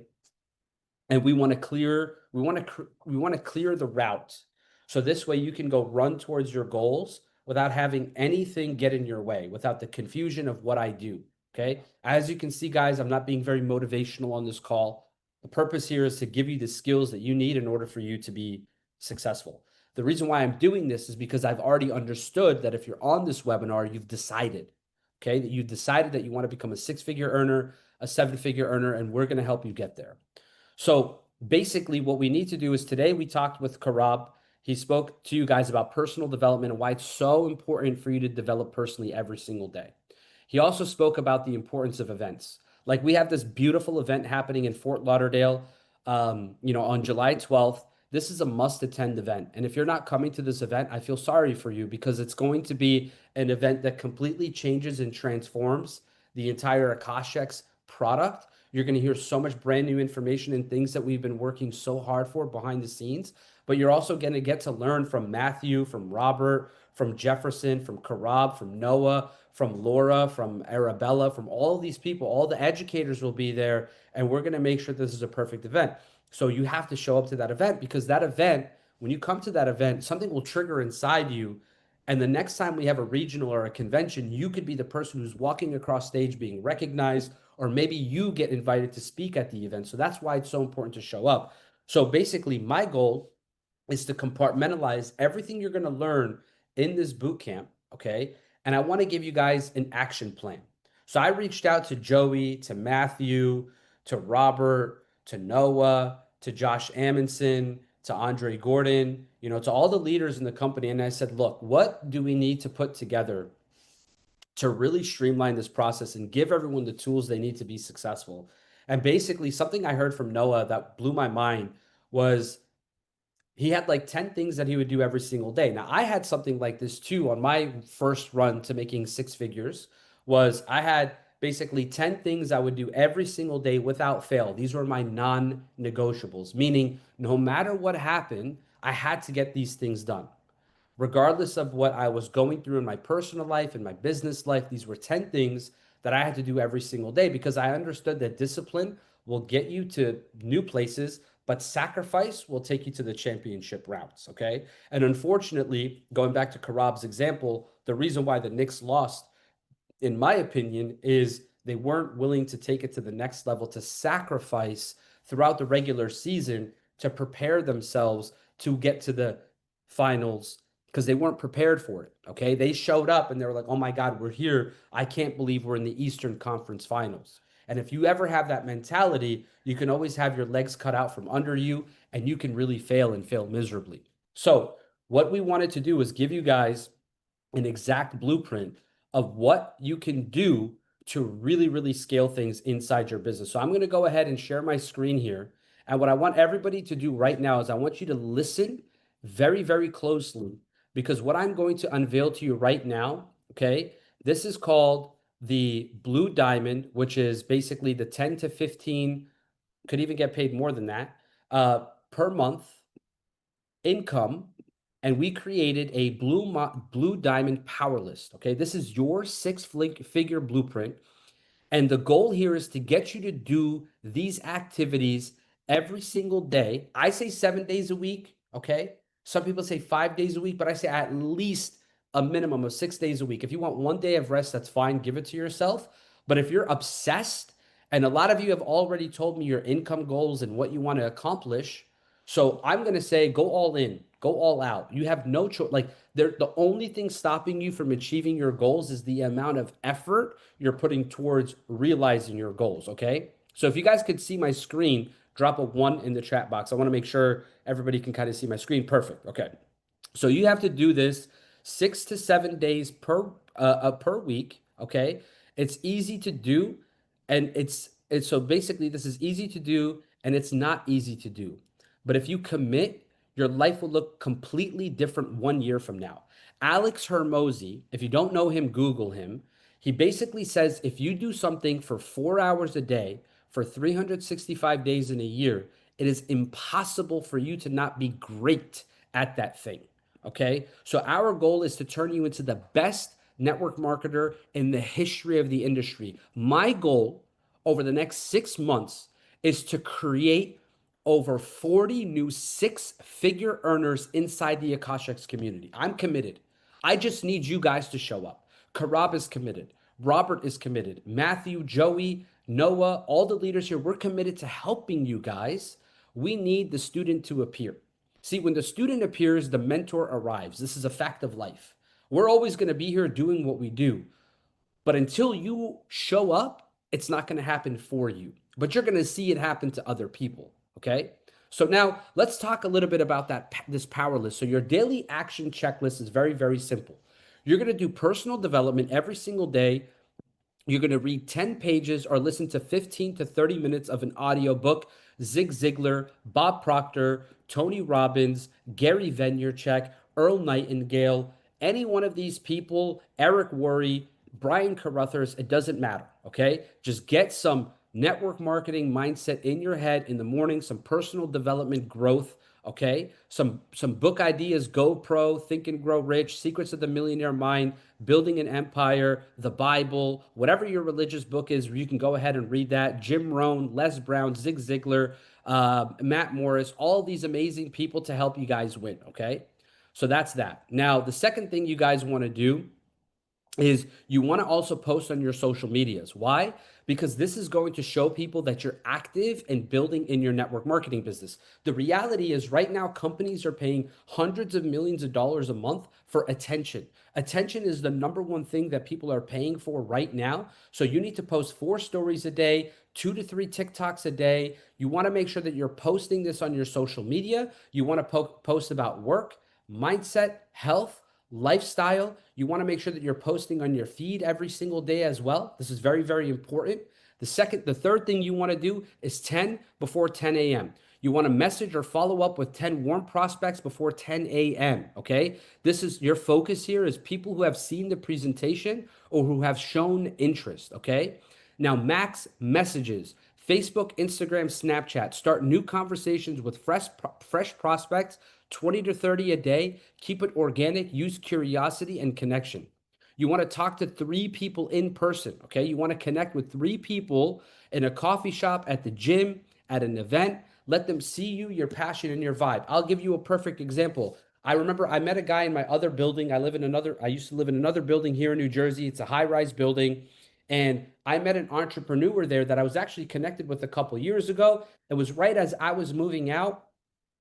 S2: and we want to clear the route. So this way you can go run towards your goals without having anything get in your way, without the confusion of what I do, okay? As you can see, guys, I'm not being very motivational on this call. The purpose here is to give you the skills that you need in order for you to be successful. The reason why I'm doing this is because I've already understood that if you're on this webinar, you've decided, okay, that you decided that you want to become a 6-figure earner, a 7-figure earner, and we're going to help you get there. So basically what we need to do is today we talked with Karab. He spoke to you guys about personal development and why it's so important for you to develop personally every single day. He also spoke about the importance of events. Like, we have this beautiful event happening in Fort Lauderdale, on July 12th. This is a must-attend event. And if you're not coming to this event, I feel sorry for you because it's going to be an event that completely changes and transforms the entire Akashek's product. You're going to hear so much brand new information and things that we've been working so hard for behind the scenes. But you're also going to get to learn from Matthew, from Robert, from Jefferson, from Karab, from Noah, from Laura, from Arabella, from all of these people. All the educators will be there, and we're going to make sure this is a perfect event. So you have to show up to that event because that event, when you come to that event, something will trigger inside you. And the next time we have a regional or a convention, you could be the person who's walking across stage being recognized, or maybe you get invited to speak at the event. So that's why it's so important to show up. So basically, my goal is to compartmentalize everything you're going to learn in this boot camp, okay? And I want to give you guys an action plan. So I reached out to Joey, to Matthew, to Robert, to Noah, to Josh Amundsen, to Andre Gordon, to all the leaders in the company. And I said, look, what do we need to put together to really streamline this process and give everyone the tools they need to be successful. And basically, something I heard from Noah that blew my mind was he had like 10 things that he would do every single day. Now, I had something like this too on my first run to making six figures. Was I had basically 10 things I would do every single day without fail. These were my non-negotiables, meaning no matter what happened, I had to get these things done. Regardless of what I was going through in my personal life and my business life, these were 10 things that I had to do every single day because I understood that discipline will get you to new places, but sacrifice will take you to the championship routes. Okay. And unfortunately, going back to Karab's example, the reason why the Knicks lost, in my opinion, is they weren't willing to take it to the next level, to sacrifice throughout the regular season to prepare themselves to get to the finals because they weren't prepared for it. Okay. They showed up and they were like, oh my God, we're here. I can't believe we're in the Eastern Conference Finals. And if you ever have that mentality, you can always have your legs cut out from under you and you can really fail and fail miserably. So, what we wanted to do is give you guys an exact blueprint of what you can do to really, really scale things inside your business. So I'm going to go ahead and share my screen here. And what I want everybody to do right now is I want you to listen very, very closely because what I'm going to unveil to you right now, okay, this is called the Blue Diamond, which is basically the 10 to 15, could even get paid more than that, per month income. And we created a blue diamond power list. Okay, this is your six-figure blueprint. And the goal here is to get you to do these activities every single day. I say 7 days a week. Okay, some people say 5 days a week, but I say at least a minimum of 6 days a week. If you want 1 day of rest, that's fine. Give it to yourself. But if you're obsessed, and a lot of you have already told me your income goals and what you want to accomplish, so I'm going to say go all in, go all out. You have no choice. Like the only thing stopping you from achieving your goals is the amount of effort you're putting towards realizing your goals. Okay. So if you guys could see my screen, drop a 1 in the chat box. I want to make sure everybody can kind of see my screen. Perfect. Okay. So you have to do this 6 to 7 days per week. Okay. It's easy to do. And it's so basically this is easy to do and it's not easy to do. But if you commit, your life will look completely different 1 year from now. Alex Hermosi, if you don't know him, Google him. He basically says if you do something for 4 hours a day for 365 days in a year, it is impossible for you to not be great at that thing. Okay. So our goal is to turn you into the best network marketer in the history of the industry. My goal over the next 6 months is to create over 40 new six-figure earners inside the Akashics community. I'm committed. I just need you guys to show up. Karab is committed. Robert is committed. Matthew, Joey, Noah, all the leaders here, we're committed to helping you guys. We need the student to appear. See, when the student appears, the mentor arrives. This is a fact of life. We're always going to be here doing what we do. But until you show up, it's not going to happen for you. But you're going to see it happen to other people. Okay. So now let's talk a little bit about this power list. So your daily action checklist is very, very simple. You're going to do personal development every single day. You're going to read 10 pages or listen to 15 to 30 minutes of an audiobook. Zig Ziglar, Bob Proctor, Tony Robbins, Gary Vaynerchuk, Earl Nightingale, any one of these people, Eric Worre, Brian Carruthers, it doesn't matter. Okay. Just get some network marketing mindset in your head in the morning, some personal development growth. Okay. Some book ideas, GoPro, Think and Grow Rich, Secrets of the Millionaire Mind, Building an Empire, the Bible, whatever your religious book is, you can go ahead and read that. Jim Rohn, Les Brown, Zig Ziglar, Matt Morris, all these amazing people to help you guys win. Okay. So that's that. Now, the second thing you guys want to do is you want to also post on your social medias. Why? Because this is going to show people that you're active and building in your network marketing business. The reality is right now, companies are paying hundreds of millions of dollars a month for attention. Attention is the number one thing that people are paying for right now. So you need to post 4 stories a day, 2 to 3 TikToks a day. You want to make sure that you're posting this on your social media. You want to post about work, mindset, health, lifestyle. You want to make sure that you're posting on your feed every single day as well. This is very, very important. The third thing you want to do is 10 before 10 a.m. You want to message or follow up with 10 warm prospects before 10 a.m. Okay. This is your focus here is people who have seen the presentation or who have shown interest. Okay. Now, max messages, Facebook, Instagram, Snapchat. Start new conversations with fresh prospects, 20 to 30 a day. Keep it organic. Use curiosity and connection. You want to talk to 3 people in person, okay? You want to connect with 3 people in a coffee shop, at the gym, at an event. Let them see you, your passion, and your vibe. I'll give you a perfect example. I remember I met a guy in my other building. I used to live in another building here in New Jersey. It's a high-rise building. And I met an entrepreneur there that I was actually connected with a couple years ago. It was right as I was moving out.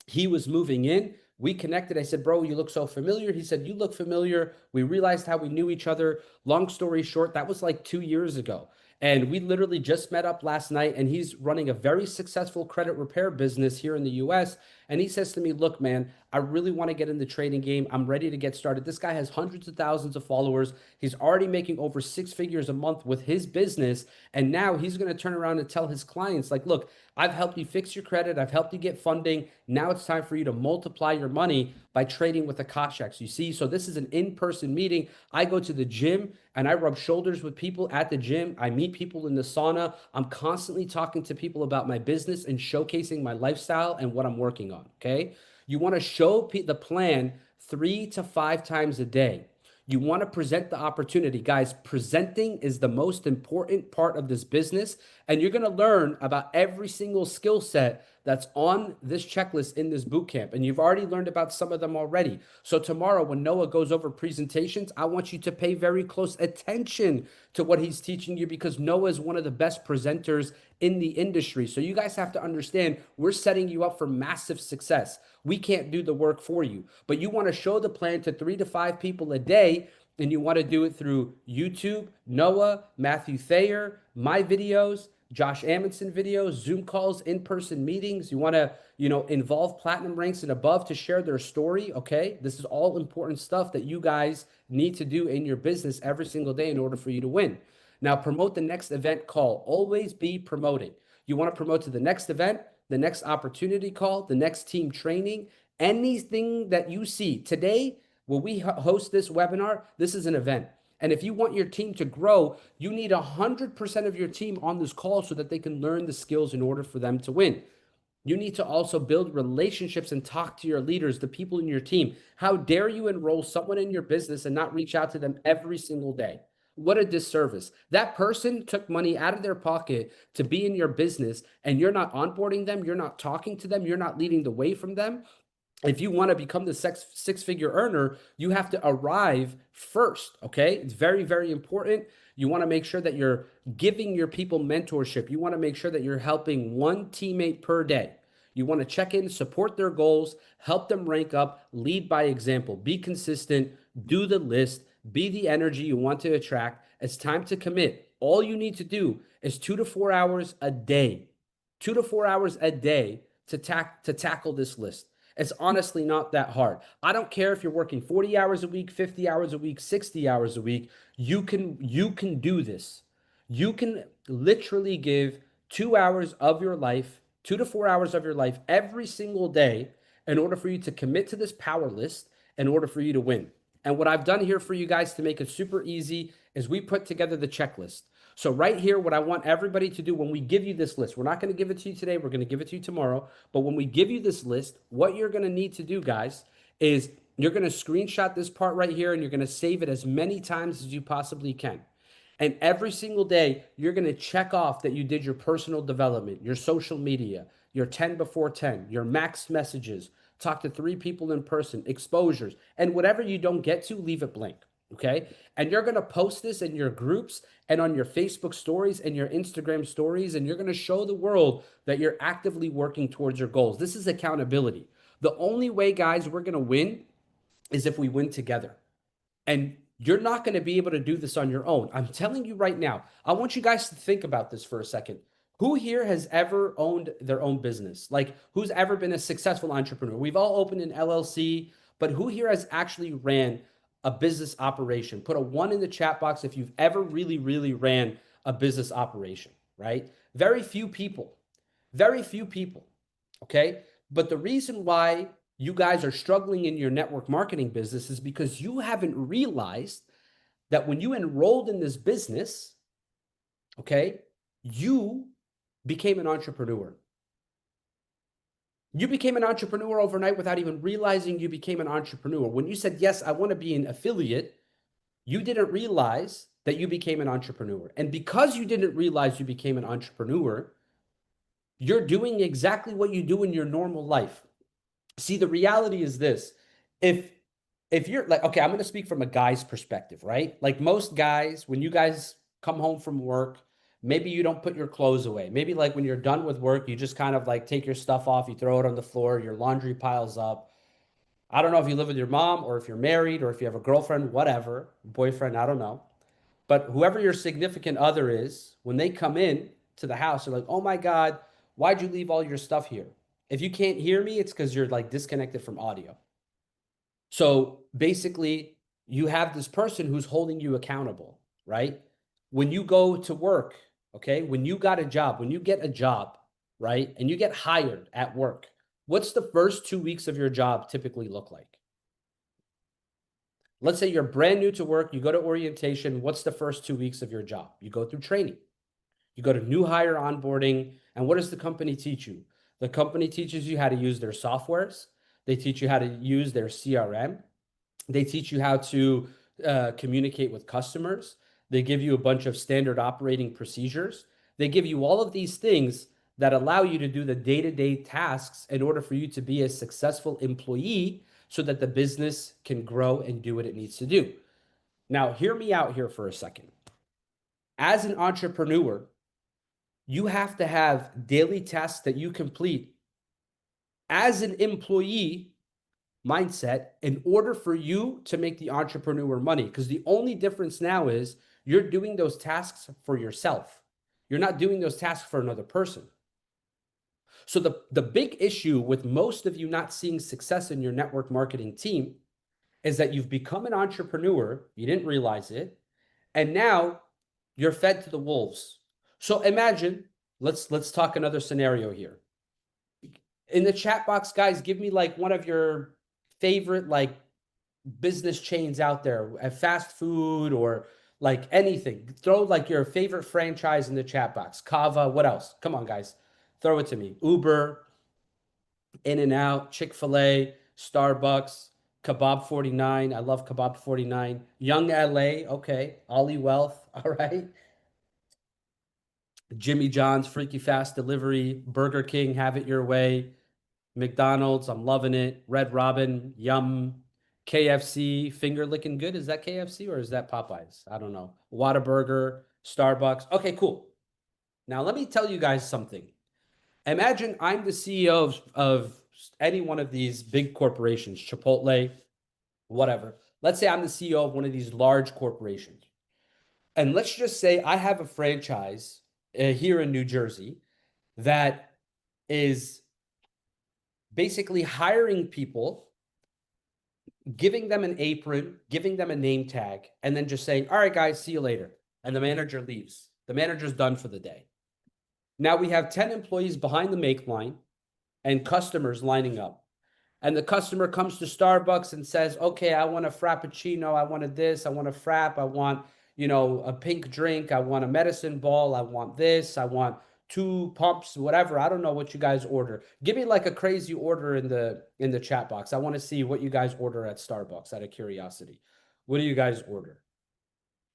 S2: He was moving in. We connected. I said, bro, you look so familiar. He said, you look familiar. We realized how we knew each other. Long story short, that was like 2 years ago. And we literally just met up last night, and he's running a very successful credit repair business here in the US. And he says to me, look, man, I really want to get in the trading game. I'm ready to get started. This guy has hundreds of thousands of followers. He's already making over 6 figures a month with his business. And now he's going to turn around and tell his clients, like, look, I've helped you fix your credit. I've helped you get funding. Now it's time for you to multiply your money by trading with the Koshaks. You see, so this is an in-person meeting. I go to the gym and I rub shoulders with people at the gym. I meet people in the sauna. I'm constantly talking to people about my business and showcasing my lifestyle and what I'm working on, okay? You want to show the plan 3 to 5 times a day. You want to present the opportunity. Guys, presenting is the most important part of this business, and you're going to learn about every single skill set that's on this checklist in this bootcamp. And you've already learned about some of them already. So tomorrow when Noah goes over presentations, I want you to pay very close attention to what he's teaching you, because Noah is one of the best presenters in the industry. So you guys have to understand, we're setting you up for massive success. We can't do the work for you, but you want to show the plan to 3 to 5 people a day. And you want to do it through YouTube, Noah, Matthew Thayer, my videos, Josh Amundsen videos, Zoom calls, in-person meetings. You want to, involve platinum ranks and above to share their story. Okay. This is all important stuff that you guys need to do in your business every single day in order for you to win. Now, promote the next event call. Always be promoting. You want to promote to the next event, the next opportunity call, the next team training, anything that you see. Today, when we host this webinar, this is an event. And if you want your team to grow, you need 100% of your team on this call so that they can learn the skills in order for them to win. You need to also build relationships and talk to your leaders, the people in your team. How dare you enroll someone in your business and not reach out to them every single day? What a disservice. That person took money out of their pocket to be in your business, and you're not onboarding them, you're not talking to them, you're not leading the way from them. If you want to become the six-figure earner, you have to arrive first, okay? It's very, very important. You want to make sure that you're giving your people mentorship. You want to make sure that you're helping one teammate per day. You want to check in, support their goals, help them rank up, lead by example, be consistent, do the list, be the energy you want to attract. It's time to commit. All you need to do is 2 to 4 hours a day, 2 to 4 hours a day to tackle this list. It's honestly not that hard. I don't care if you're working 40 hours a week, 50 hours a week, 60 hours a week. You can do this. You can literally give 2 hours of your life, 2 to 4 hours of your life every single day in order for you to commit to this power list, in order for you to win. And what I've done here for you guys to make it super easy is we put together the checklist. So right here, what I want everybody to do when we give you this list, we're not going to give it to you today, we're going to give it to you tomorrow. But when we give you this list, what you're going to need to do, guys, is you're going to screenshot this part right here, and you're going to save it as many times as you possibly can. And every single day, you're going to check off that you did your personal development, your social media, your 10 before 10, your max messages, talk to 3 people in person, exposures, and whatever you don't get to, leave it blank. Okay. And you're going to post this in your groups and on your Facebook stories and your Instagram stories. And you're going to show the world that you're actively working towards your goals. This is accountability. The only way, guys, we're going to win is if we win together. And you're not going to be able to do this on your own. I'm telling you right now, I want you guys to think about this for a second. Who here has ever owned their own business? Like, who's ever been a successful entrepreneur? We've all opened an LLC, but who here has actually ran a business operation? Put a 1 in the chat box if you've ever really, really ran a business operation, right? Very few people, very few people, okay? But the reason why you guys are struggling in your network marketing business is because you haven't realized that when you enrolled in this business, okay, you became an entrepreneur. You became an entrepreneur overnight without even realizing you became an entrepreneur. When you said, yes, I want to be an affiliate, you didn't realize that you became an entrepreneur. And because you didn't realize you became an entrepreneur, you're doing exactly what you do in your normal life. See, the reality is this. If you're like, okay, I'm going to speak from a guy's perspective, right? Like most guys, when you guys come home from work, maybe you don't put your clothes away. Maybe like when you're done with work, you just kind of like take your stuff off, you throw it on the floor, your laundry piles up. I don't know if you live with your mom or if you're married or if you have a girlfriend, whatever, boyfriend, I don't know. But whoever your significant other is, when they come in to the house, they're like, oh my God, why'd you leave all your stuff here? If you can't hear me, it's because you're like disconnected from audio. So basically, you have this person who's holding you accountable, right? When you go to work, okay, when you got a job, when you get a job, right, and you get hired at work, what's the first 2 weeks of your job typically look like? Let's say you're brand new to work, you go to orientation. What's the first 2 weeks of your job? You go through training. You go to new hire onboarding. And what does the company teach you? The company teaches you how to use their softwares. They teach you how to use their CRM. They teach you how to communicate with customers. They give you a bunch of standard operating procedures. They give you all of these things that allow you to do the day-to-day tasks in order for you to be a successful employee so that the business can grow and do what it needs to do. Now, hear me out here for a second. As an entrepreneur, you have to have daily tasks that you complete as an employee mindset in order for you to make the entrepreneur money. Because the only difference now is you're doing those tasks for yourself. You're not doing those tasks for another person. So the big issue with most of you not seeing success in your network marketing team is that you've become an entrepreneur, you didn't realize it, and now you're fed to the wolves. So imagine, let's talk another scenario here. In the chat box, guys, give me like one of your favorite like business chains out there, fast food or like anything. Throw like your favorite franchise in the chat box. Kava, what else? Come on, guys. Throw it to me. Uber, In-N-Out, Chick-fil-A, Starbucks, Kebab 49. I love Kebab 49. Young LA, okay. Ollie Wealth, all right. Jimmy John's, Freaky Fast Delivery, Burger King, Have It Your Way, McDonald's, I'm loving it. Red Robin, yum. KFC, finger licking good. Is that KFC or is that Popeyes? I don't know. Whataburger, Starbucks. Okay, cool. Now let me tell you guys something. Imagine I'm the CEO of any one of these big corporations, Chipotle, whatever. Let's say I'm the CEO of one of these large corporations. And let's just say I have a franchise here in New Jersey that is basically hiring people, giving them an apron, giving them a name tag, and then just saying, all right, guys, see you later. And the manager leaves. The manager's done for the day. Now we have 10 employees behind the make line and customers lining up. And the customer comes to Starbucks and says, okay, I want a Frappuccino. I want a this. I want a Frap. I want, a pink drink. I want a medicine ball. I want this. I want 2 pumps, whatever. I don't know what you guys order. Give me like a crazy order in the chat box. I want to see what you guys order at Starbucks out of curiosity. What do you guys order?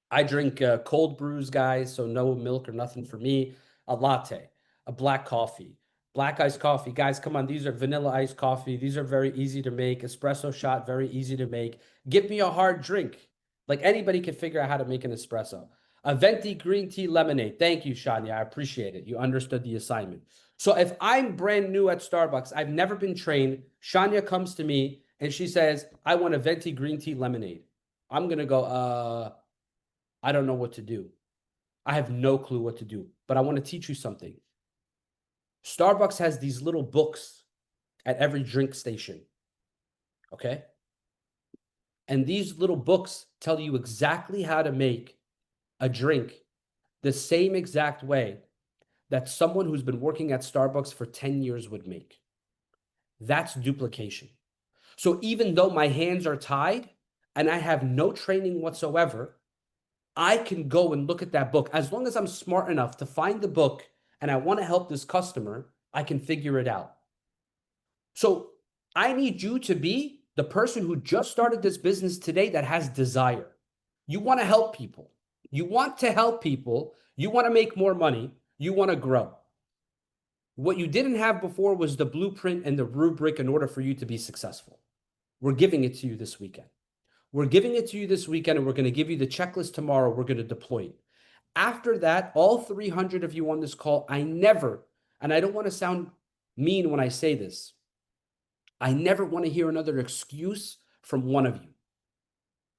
S2: I drink cold brews, guys, so no milk or nothing for me. A latte, a black coffee, black iced coffee. Guys, come on. These are vanilla iced coffee. These are very easy to make. Espresso shot, very easy to make. Give me a hard drink. Like anybody can figure out how to make an espresso. A venti green tea lemonade. Thank you, Shania. I appreciate it. You understood the assignment. So if I'm brand new at Starbucks, I've never been trained. Shania comes to me and she says, I want a venti green tea lemonade. I'm going to go, I don't know what to do. I have no clue what to do, but I want to teach you something. Starbucks has these little books at every drink station. Okay. And these little books tell you exactly how to make a drink the same exact way that someone who's been working at Starbucks for 10 years would make. That's duplication. So even though my hands are tied and I have no training whatsoever, I can go and look at that book. As long as I'm smart enough to find the book and I want to help this customer, I can figure it out. So I need you to be the person who just started this business today that has desire. You want to help people. You want to help people. You want to make more money. You want to grow. What you didn't have before was the blueprint and the rubric in order for you to be successful. We're giving it to you this weekend. We're giving it to you this weekend, and we're going to give you the checklist tomorrow. We're going to deploy it. After that, all 300 of you on this call, I never, and I don't want to sound mean when I say this, I never want to hear another excuse from one of you.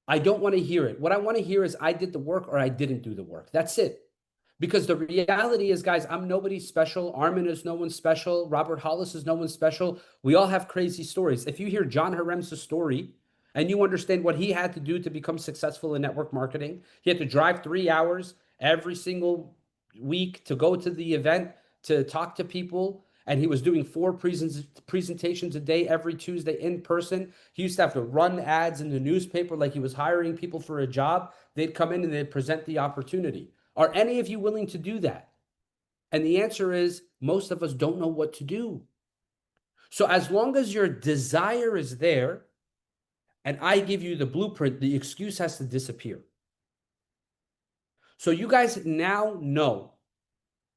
S2: I don't want to hear it. What I want to hear is I did the work or I didn't do the work. That's it. Because the reality is, guys, I'm nobody special. Armin is no one special. Robert Hollis is no one special. We all have crazy stories. If you hear John Harem's story and you understand what he had to do to become successful in network marketing, he had to drive 3 hours every single week to go to the event, to talk to people. And he was doing 4 presentations a day every Tuesday in person. He used to have to run ads in the newspaper like he was hiring people for a job. They'd come in and they'd present the opportunity. Are any of you willing to do that? And the answer is most of us don't know what to do. So as long as your desire is there and I give you the blueprint, the excuse has to disappear. So you guys now know,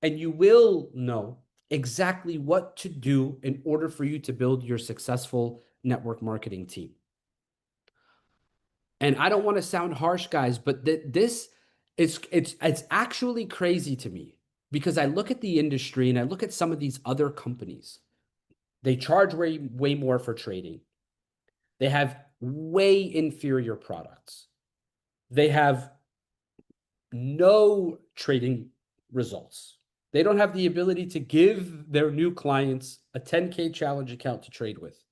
S2: and you will know exactly what to do in order for you to build your successful network marketing team. And I don't want to sound harsh, guys, but this it's actually crazy to me because I look at the industry and I look at some of these other companies. They charge way more for trading. They have way inferior products. They have no trading results. They don't have the ability to give their new clients a 10K challenge account to trade with.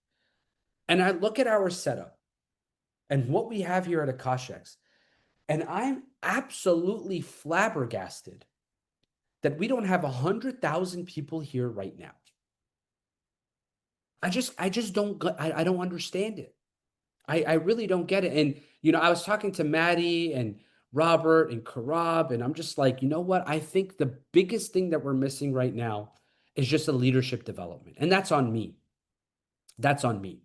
S2: And I look at our setup and what we have here at Akashex, and I'm absolutely flabbergasted that we don't have 100,000 people here right now. I just don't understand it. I really don't get it. And, you know, I was talking to Maddie and Robert and Karab, and I'm just like, you know what? I think the biggest thing that we're missing right now is just a leadership development. And that's on me. That's on me.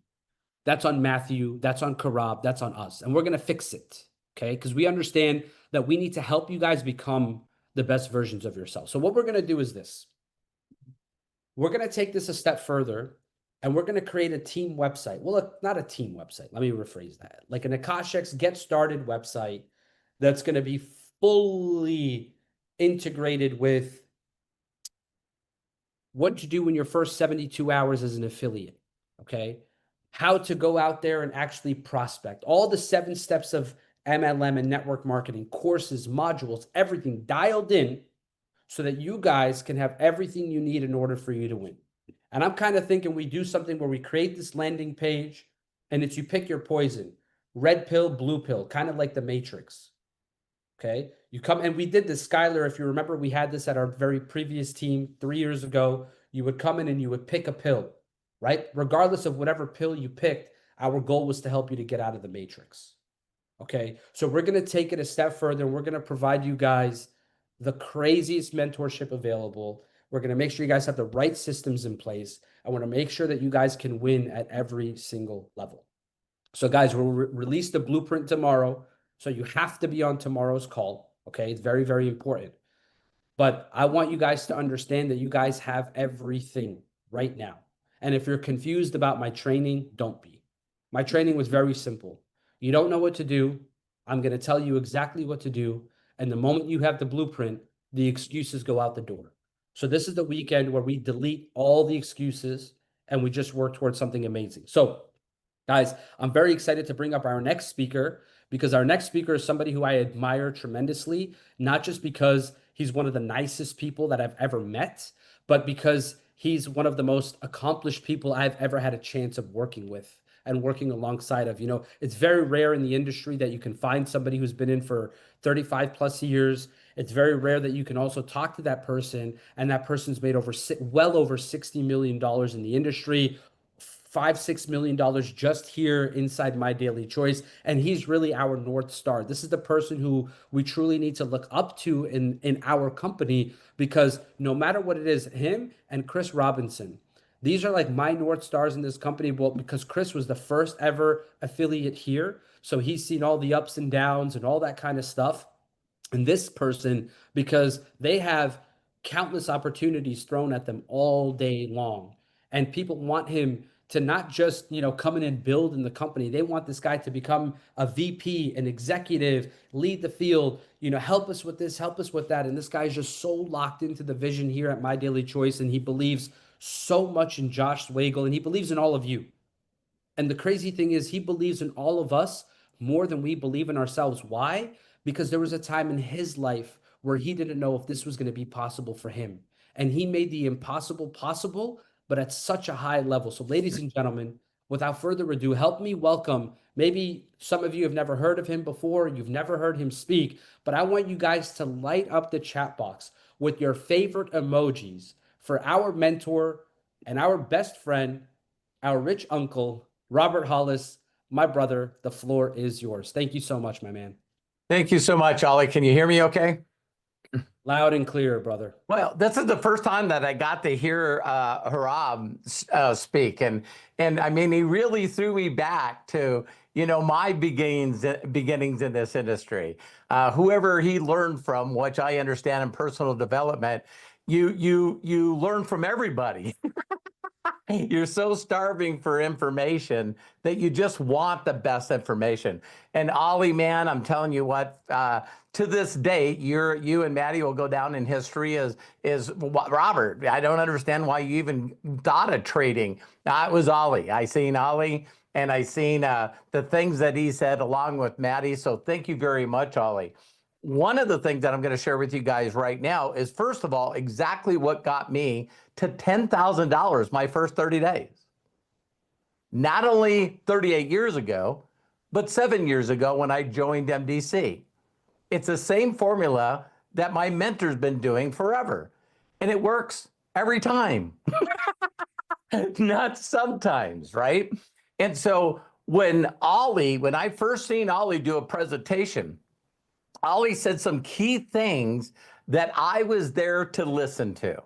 S2: That's on Matthew. That's on Karab. That's on us. And we're going to fix it. Okay. Because we understand that we need to help you guys become the best versions of yourself. So what we're going to do is this. We're going to take this a step further and we're going to create a team website. Well, look, not a team website. Let me rephrase that. Like an Akashex Get Started website that's going to be fully integrated with what to do in your first 72 hours as an affiliate. Okay. How to go out there and actually prospect, all the 7 steps of MLM and network marketing, courses, modules, everything dialed in so that you guys can have everything you need in order for you to win. And I'm kind of thinking we do something where we create this landing page and it's you pick your poison, red pill, blue pill, kind of like the Matrix. Okay. You come and we did this, Skylar. If you remember, we had this at our very previous team 3 years ago. You would come in and you would pick a pill. Right? Regardless of whatever pill you picked, our goal was to help you to get out of the matrix. Okay. So we're going to take it a step further and we're going to provide you guys the craziest mentorship available. We're going to make sure you guys have the right systems in place. I want to make sure that you guys can win at every single level. So guys, we'll release the blueprint tomorrow. So you have to be on tomorrow's call. Okay. It's very, very important. But I want you guys to understand that you guys have everything right now. And if you're confused about my training, don't be. My training was very simple. You don't know what to do. I'm going to tell you exactly what to do. And the moment you have the blueprint, the excuses go out the door. So this is the weekend where we delete all the excuses and we just work towards something amazing. So guys, I'm very excited to bring up our next speaker because our next speaker is somebody who I admire tremendously, not just because he's one of the nicest people that I've ever met, but because he's one of the most accomplished people I've ever had a chance of working with and working alongside of. It's very rare in the industry that you can find somebody who's been in for 35 plus years. It's very rare that you can also talk to that person and that person's made well over $60 million in the industry, $5-6 million just here inside My Daily Choice. And he's really our North Star. This is the person who we truly need to look up to in our company, because no matter what it is, him and Chris Robinson, these are like my North Stars in this company. Well, because Chris was the first ever affiliate here. So he's seen all the ups and downs and all that kind of stuff. And this person, because they have countless opportunities thrown at them all day long. And people want him to not just, come in and build in the company. They want this guy to become a VP, an executive, lead the field, help us with this, help us with that. And this guy's just so locked into the vision here at My Daily Choice. And he believes so much in Josh Swagel, and he believes in all of you. And the crazy thing is, he believes in all of us more than we believe in ourselves. Why? Because there was a time in his life where he didn't know if this was going to be possible for him. And he made the impossible possible, but at such a high level. So, ladies and gentlemen, without further ado, help me welcome, maybe some of you have never heard of him before, you've never heard him speak, but I want you guys to light up the chat box with your favorite emojis for our mentor and our best friend, our rich uncle, Robert Hollis. My brother, the floor is yours. Thank you so much, my man.
S3: Thank you so much, Ollie. Can you hear me okay?
S2: Loud and clear, brother.
S3: Well, this is the first time that I got to hear Harab speak. And I mean, he really threw me back to, my beginnings in this industry. Whoever he learned from, which I understand in personal development, you learn from everybody. You're so starving for information that you just want the best information. And Ollie, man, I'm telling you what, to this day, you and Maddie will go down in history as Robert. I don't understand why you even thought of trading. It was Ollie. I seen Ollie, and I seen the things that he said along with Maddie. So thank you very much, Ollie. One of the things that I'm going to share with you guys right now is, first of all, exactly what got me to $10,000 my first 30 days. Not only 38 years ago, but 7 years ago when I joined MDC. It's the same formula that my mentor's been doing forever. And it works every time. Not sometimes, right? And so when I first seen Ollie do a presentation, Ollie said some key things that I was there to listen to.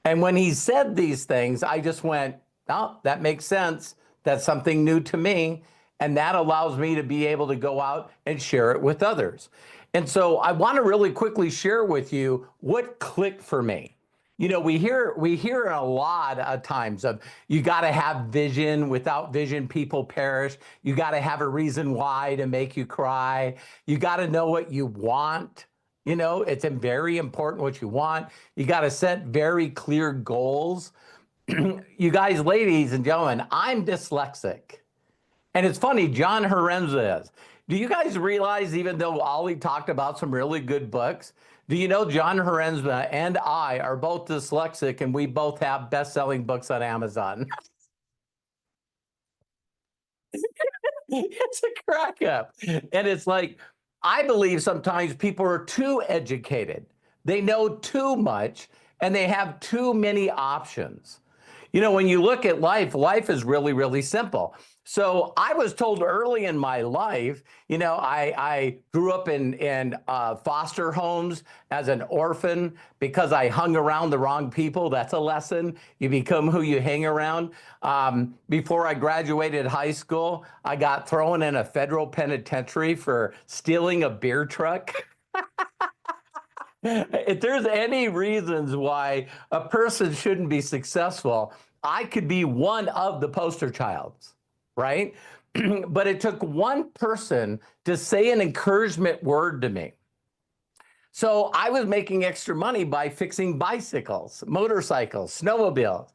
S3: And when he said these things, I just went, oh, that makes sense. That's something new to me. And that allows me to be able to go out and share it with others. And so I want to really quickly share with you what clicked for me. We hear a lot of times of, you got to have vision. Without vision, people perish. You got to have a reason why to make you cry. You got to know what you want. It's very important what you want. You got to set very clear goals. You guys, ladies and gentlemen, I'm dyslexic. And it's funny, John Harenza is. Do you guys realize, even though Ollie talked about some really good books, do you know John Harenza and I are both dyslexic, and we both have best-selling books on Amazon? It's a crack up. And it's like, I believe sometimes people are too educated. They know too much, and they have too many options. When you look at life is really, really simple. So I was told early in my life, I grew up in foster homes as an orphan because I hung around the wrong people. That's a lesson. You become who you hang around. Before I graduated high school, I got thrown in a federal penitentiary for stealing a beer truck. If there's any reasons why a person shouldn't be successful, I could be one of the poster childs, right? But it took one person to say an encouragement word to me. So I was making extra money by fixing bicycles, motorcycles, snowmobiles.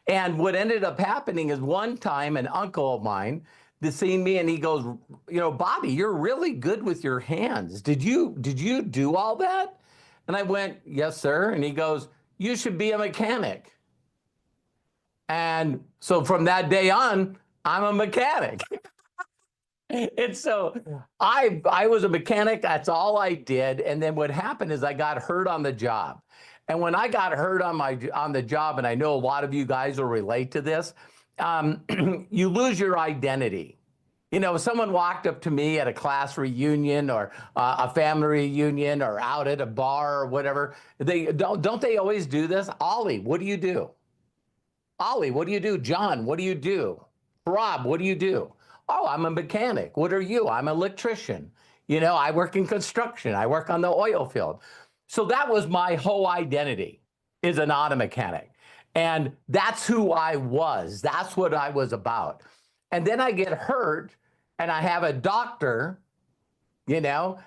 S3: And what ended up happening is, one time an uncle of mine seen me, and he goes, Bobby, you're really good with your hands. Did you do all that? And I went, yes, sir. And he goes, you should be a mechanic. And so from that day on, I'm a mechanic. And so I was a mechanic. That's all I did. And then what happened is I got hurt on the job. And when I got hurt on the job, and I know a lot of you guys will relate to this, you lose your identity. You know, if someone walked up to me at a class reunion or a family reunion or out at a bar or whatever, don't they always do this? Ollie, what do you do? Ollie, what do you do? John, what do you do? Rob, what do you do? Oh, I'm a mechanic. What are you? I'm an electrician. You know, I work in construction. I work on the oil field. So that was my whole identity, is an auto mechanic. And that's who I was. That's what I was about. And then I get hurt and I have a doctor, you know,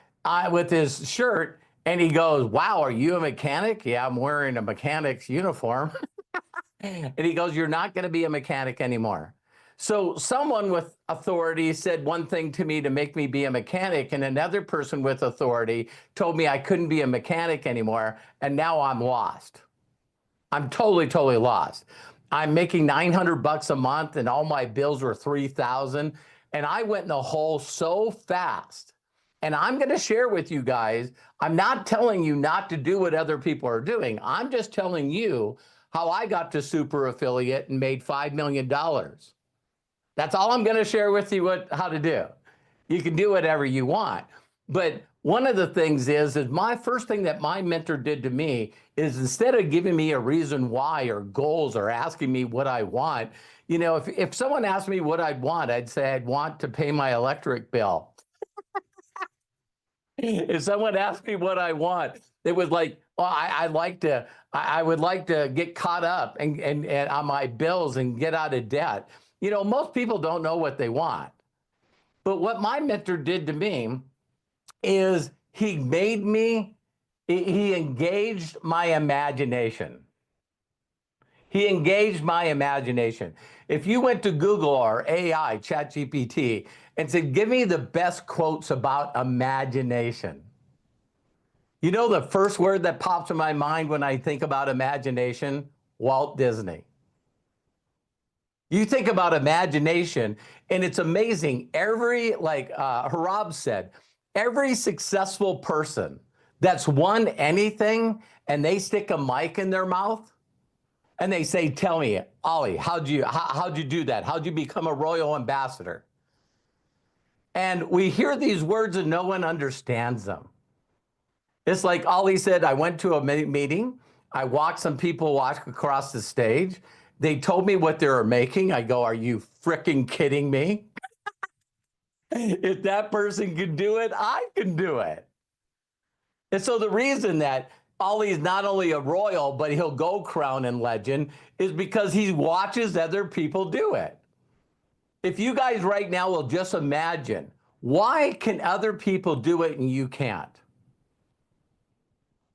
S3: with his shirt, and he goes, wow, are you a mechanic? Yeah, I'm wearing a mechanic's uniform. And he goes, you're not going to be a mechanic anymore. So someone with authority said one thing to me to make me be a mechanic, and another person with authority told me I couldn't be a mechanic anymore, and now I'm lost. I'm totally, totally lost. I'm making $900 a month, and all my bills were $3,000, and I went in the hole so fast. And I'm going to share with you guys, I'm not telling you not to do what other people are doing. I'm just telling you how I got to super affiliate and made $5 million. That's all I'm going to share with you how to do. You can do whatever you want. But one of the things is my first thing that my mentor did to me is, instead of giving me a reason why or goals or asking me what I want, you know, if someone asked me what I'd want, I'd say I'd want to pay my electric bill. If someone asked me what I want, it was like, well, I would like to get caught up and on my bills and get out of debt. You know, most people don't know what they want. But what my mentor did to me is he engaged my imagination. He engaged my imagination. If you went to Google or AI, ChatGPT, and said, give me the best quotes about imagination, you know the first word that pops in my mind when I think about imagination? Walt Disney. You think about imagination, and it's amazing. Like Harab said, every successful person that's won anything, and they stick a mic in their mouth, and they say, tell me, Ollie, how'd you do that? How'd you become a royal ambassador? And we hear these words and no one understands them. It's like Ollie said, I went to a meeting. I watched some people walk across the stage. They told me what they were making. I go, are you freaking kidding me? If that person can do it, I can do it. And so the reason that Ollie is not only a royal, but he'll go crown and legend, is because he watches other people do it. If you guys right now will just imagine, why can other people do it and you can't?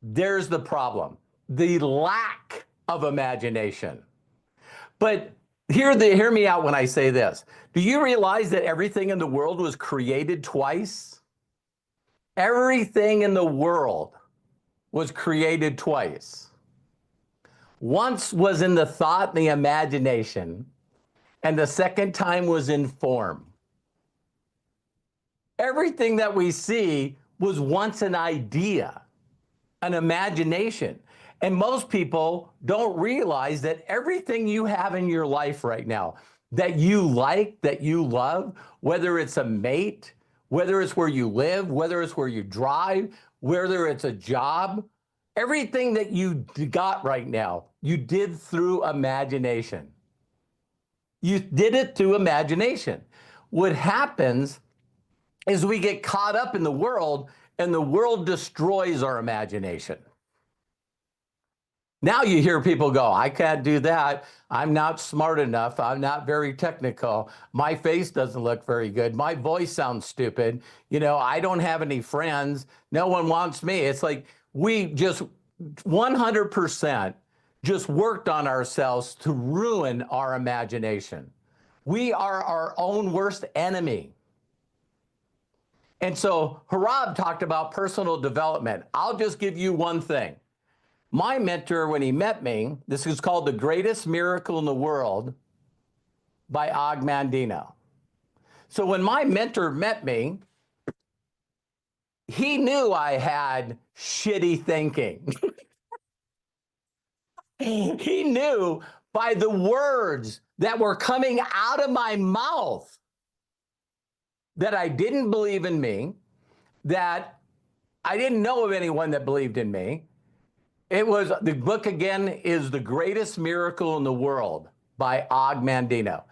S3: There's the problem, the lack of imagination. But hear me out when I say this. Do you realize that everything in the world was created twice? Everything in the world was created twice. Once was in the thought and the imagination, and the second time was in form. Everything that we see was once an idea, an imagination. And most people don't realize that everything you have in your life right now, that you like, that you love, whether it's a mate, whether it's where you live, whether it's where you drive, whether it's a job, everything that you got right now, you did through imagination. You did it through imagination. What happens is we get caught up in the world, and the world destroys our imagination. Now you hear people go, I can't do that. I'm not smart enough. I'm not very technical. My face doesn't look very good. My voice sounds stupid. You know, I don't have any friends. No one wants me. It's like we just 100% just worked on ourselves to ruin our imagination. We are our own worst enemy. And so Harab talked about personal development. I'll just give you one thing. My mentor, when he met me, this is called the greatest miracle in the world. by Og Mandino. So when my mentor met me, he knew I had shitty thinking. He knew by the words that were coming out of my mouth that I didn't believe in me, that I didn't know of anyone that believed in me. It was, the book again is The Greatest Miracle in the World by Og Mandino.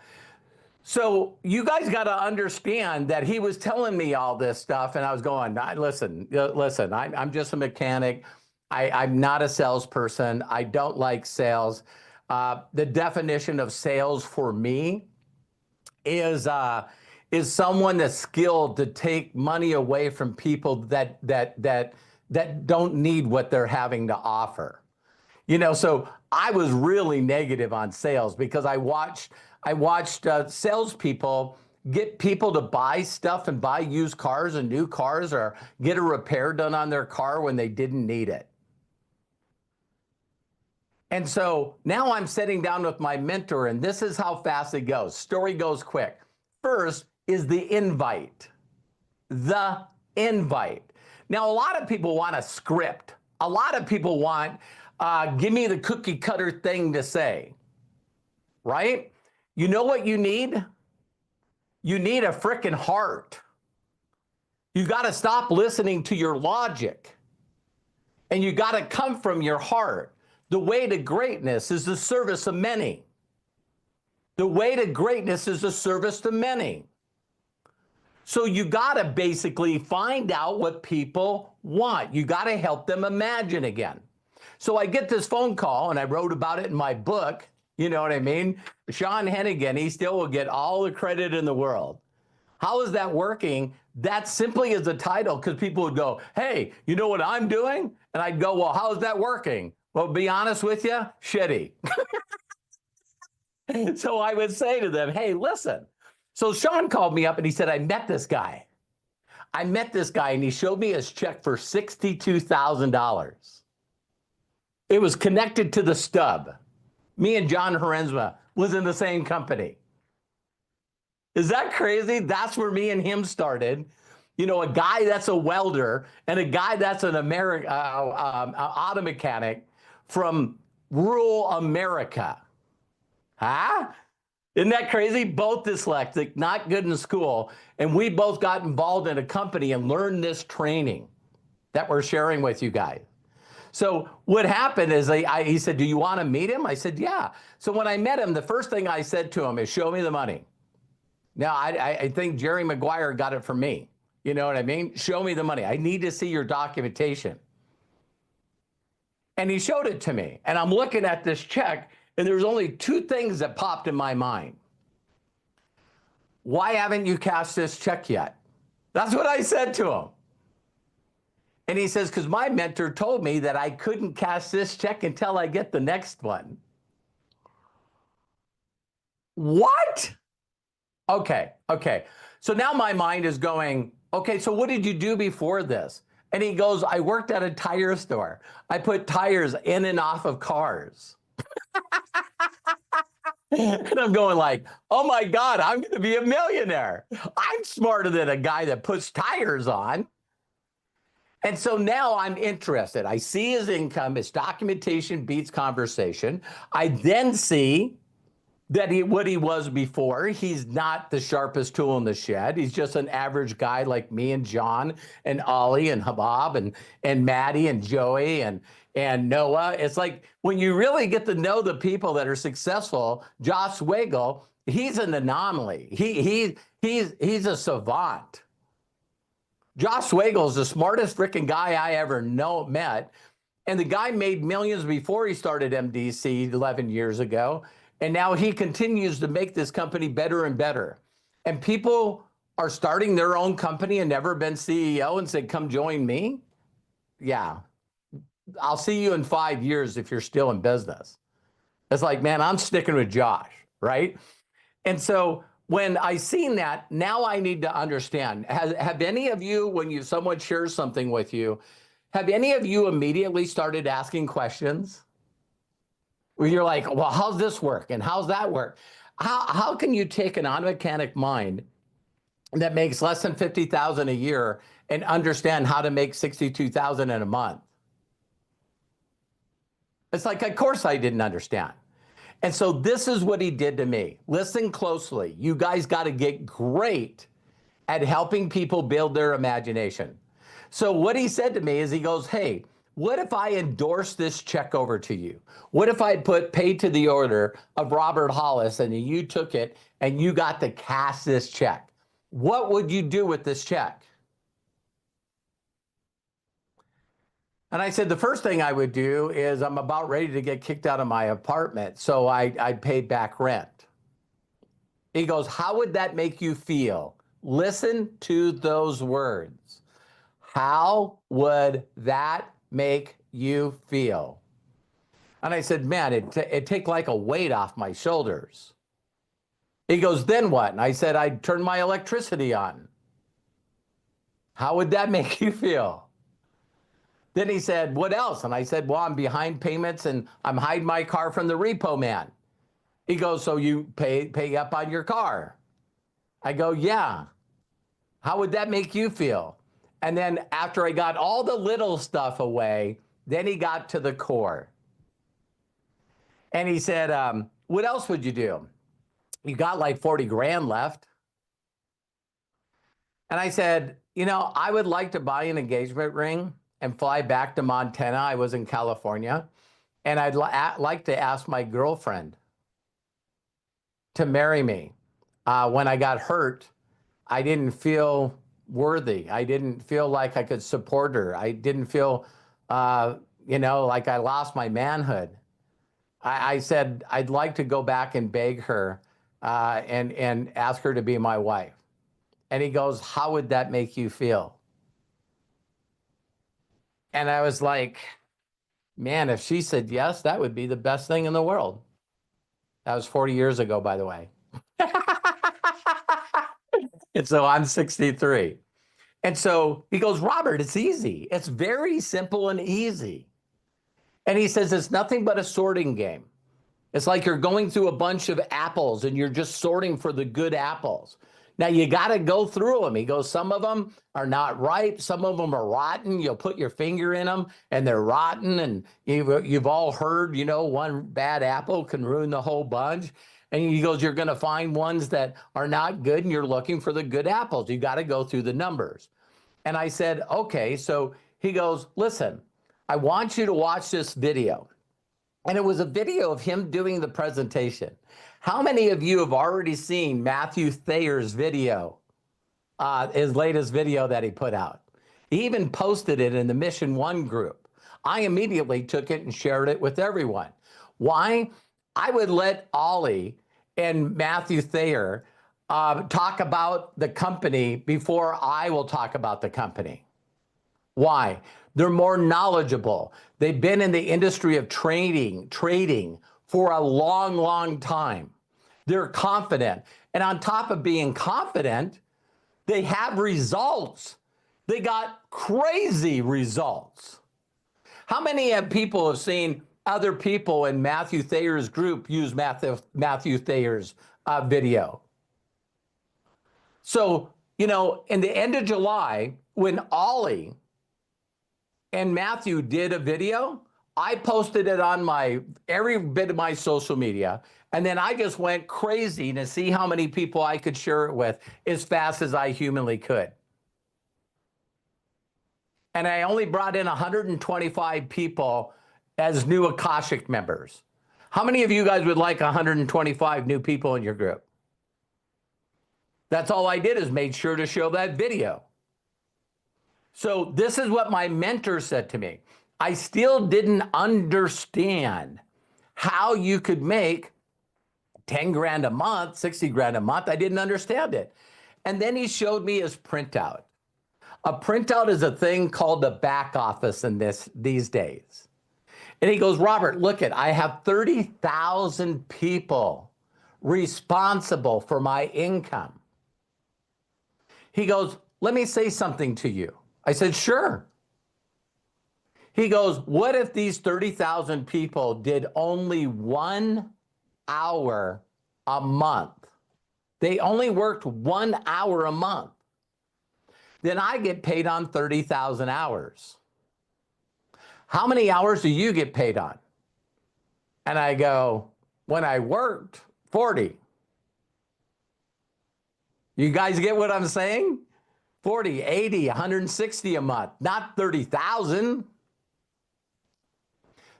S3: So you guys got to understand that he was telling me all this stuff, and I was going, listen, I'm just a mechanic. I'm not a salesperson. I don't like sales. The definition of sales for me is someone that's skilled to take money away from people that don't need what they're having to offer. You know, so I was really negative on sales because I watched salespeople get people to buy stuff and buy used cars and new cars, or get a repair done on their car when they didn't need it. And so now I'm sitting down with my mentor, and this is how fast it goes. Story goes quick. First is the invite. The invite. Now, a lot of people want a script. A lot of people want, give me the cookie cutter thing to say, right? You know what you need? You need a frickin' heart. You got to stop listening to your logic, and you got to come from your heart. The way to greatness is the service of many. The way to greatness is the service to many. So you got to basically find out what people want. You got to help them imagine again. So I get this phone call, and I wrote about it in my book. You know what I mean? Sean Hennigan, he still will get all the credit in the world. How is that working? That simply is the title, because people would go, hey, you know what I'm doing? And I'd go, well, how is that working? Well, be honest with you, shitty. So I would say to them, hey, listen. So Sean called me up and he said, I met this guy. And he showed me his check for $62,000. It was connected to the stub. Me and John Herenzma was in the same company. Is that crazy? That's where me and him started. You know, a guy that's a welder and a guy that's an auto mechanic from rural America. Huh? Isn't that crazy? Both dyslexic, not good in school. And we both got involved in a company and learned this training that we're sharing with you guys. So what happened is he said, do you want to meet him? I said, yeah. So when I met him, the first thing I said to him is, show me the money. Now, I think Jerry Maguire got it from me. You know what I mean? Show me the money. I need to see your documentation. And he showed it to me. And I'm looking at this check, and there's only two things that popped in my mind. Why haven't you cashed this check yet? That's what I said to him. And he says, because my mentor told me that I couldn't cash this check until I get the next one. What? Okay. So now my mind is going, okay, so what did you do before this? And he goes, I worked at a tire store. I put tires in and off of cars. And I'm going like, oh my God, I'm going to be a millionaire. I'm smarter than a guy that puts tires on. And so now I'm interested. I see his income, his documentation beats conversation. I then see that what he was before. He's not the sharpest tool in the shed. He's just an average guy like me and John and Ollie and Habab and Maddie and Joey and Noah. It's like when you really get to know the people that are successful, Josh Swagel, he's an anomaly. He's a savant. Josh Swagel is the smartest freaking guy I ever met. And the guy made millions before he started MDC 11 years ago. And now he continues to make this company better and better. And people are starting their own company and never been CEO and said, come join me. Yeah, I'll see you in 5 years if you're still in business. It's like, man, I'm sticking with Josh, right? And so when I seen that, now I need to understand, have any of you, when someone shares something with you, have any of you immediately started asking questions? Where you're like, well, how's this work? And how's that work? How can you take an auto mechanic mind that makes less than 50,000 a year and understand how to make 62,000 in a month? It's like, of course I didn't understand. And so this is what he did to me. Listen closely. You guys got to get great at helping people build their imagination. So what he said to me is, he goes, hey, what if I endorse this check over to you? What if I put paid to the order of Robert Hollis and you took it and you got to cash this check? What would you do with this check? And I said, the first thing I would do is I'm about ready to get kicked out of my apartment, so I paid back rent. He goes, how would that make you feel? Listen to those words. How would that make you feel? And I said, man, it'd take like a weight off my shoulders. He goes, then what? And I said, I'd turn my electricity on. How would that make you feel? Then he said, what else? And I said, well, I'm behind payments and I'm hiding my car from the repo man. He goes, so you pay up on your car? I go, yeah. How would that make you feel? And then after I got all the little stuff away, then he got to the core. And he said, what else would you do? You got like 40 grand left. And I said, you know, I would like to buy an engagement ring and fly back to Montana. I was in California. And I'd like to ask my girlfriend to marry me. When I got hurt, I didn't feel worthy. I didn't feel like I could support her. I didn't feel, you know, like I lost my manhood. I said, I'd like to go back and beg her and ask her to be my wife. And he goes, how would that make you feel? And I was like, man, if she said yes, that would be the best thing in the world. That was 40 years ago, by the way. And so I'm 63. And so he goes, Robert, it's easy. It's very simple and easy. And he says, it's nothing but a sorting game. It's like you're going through a bunch of apples and you're just sorting for the good apples. Now you got to go through them. He goes, some of them are not ripe. Some of them are rotten. You'll put your finger in them and they're rotten. And you've all heard, you know, one bad apple can ruin the whole bunch. And he goes, you're going to find ones that are not good and you're looking for the good apples. You got to go through the numbers. And I said, okay. So he goes, listen, I want you to watch this video. And it was a video of him doing the presentation. How many of you have already seen Matthew Thayer's video, his latest video that he put out? He even posted it in the Mission One group. I immediately took it and shared it with everyone. Why? I would let Ollie and Matthew Thayer talk about the company before I will talk about the company. Why? They're more knowledgeable. They've been in the industry of trading for a long, long time. They're confident. And on top of being confident, they have results. They got crazy results. How many people have seen other people in Matthew Thayer's group use Matthew Thayer's video? So, you know, in the end of July, when Ollie and Matthew did a video, I posted it on every bit of my social media. And then I just went crazy to see how many people I could share it with as fast as I humanly could. And I only brought in 125 people as new Akashic members. How many of you guys would like 125 new people in your group? That's all I did, is made sure to show that video. So this is what my mentor said to me. I still didn't understand how you could make 10 grand a month, 60 grand a month. I didn't understand it. And then he showed me his printout. A printout is a thing called the back office in these days. And he goes, Robert, look it, I have 30,000 people responsible for my income. He goes, let me say something to you. I said, sure. He goes, what if these 30,000 people did only 1 hour a month. They only worked 1 hour a month. Then I get paid on 30,000 hours. How many hours do you get paid on? And I go, when I worked, 40. You guys get what I'm saying? 40, 80, 160 a month, not 30,000.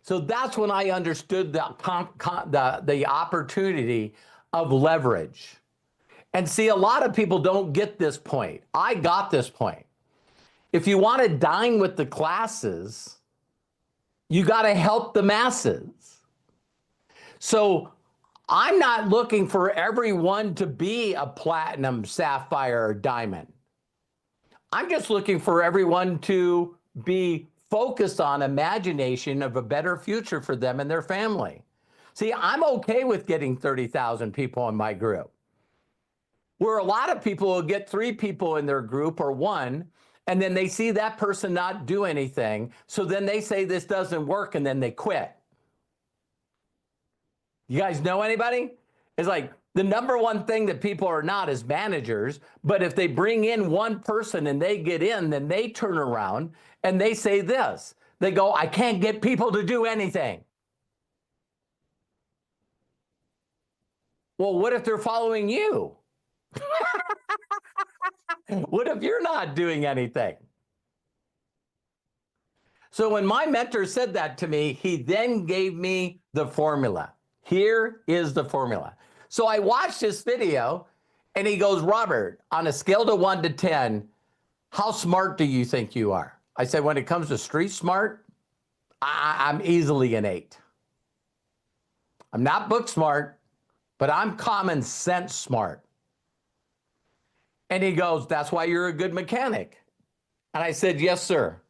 S3: So that's when I understood the opportunity of leverage. And see, a lot of people don't get this point. I got this point. If you want to dine with the classes, you got to help the masses. So I'm not looking for everyone to be a platinum, sapphire, or diamond. I'm just looking for everyone to be focused on imagination of a better future for them and their family. See, I'm okay with getting 30,000 people in my group. Where a lot of people will get 3 people in their group or 1, and then they see that person not do anything. So then they say this doesn't work, and then they quit. You guys know anybody? It's like the number one thing that people are not is managers. But if they bring in one person and they get in, then they turn around and they say this. They go, I can't get people to do anything. Well, what if they're following you? What if you're not doing anything? So when my mentor said that to me, he then gave me the formula. Here is the formula. So I watched this video and he goes, Robert, on a scale to 1 to 10, how smart do you think you are? I said, when it comes to street smart, I'm easily an 8. I'm not book smart, but I'm common sense smart. And he goes, that's why you're a good mechanic. And I said, yes, sir.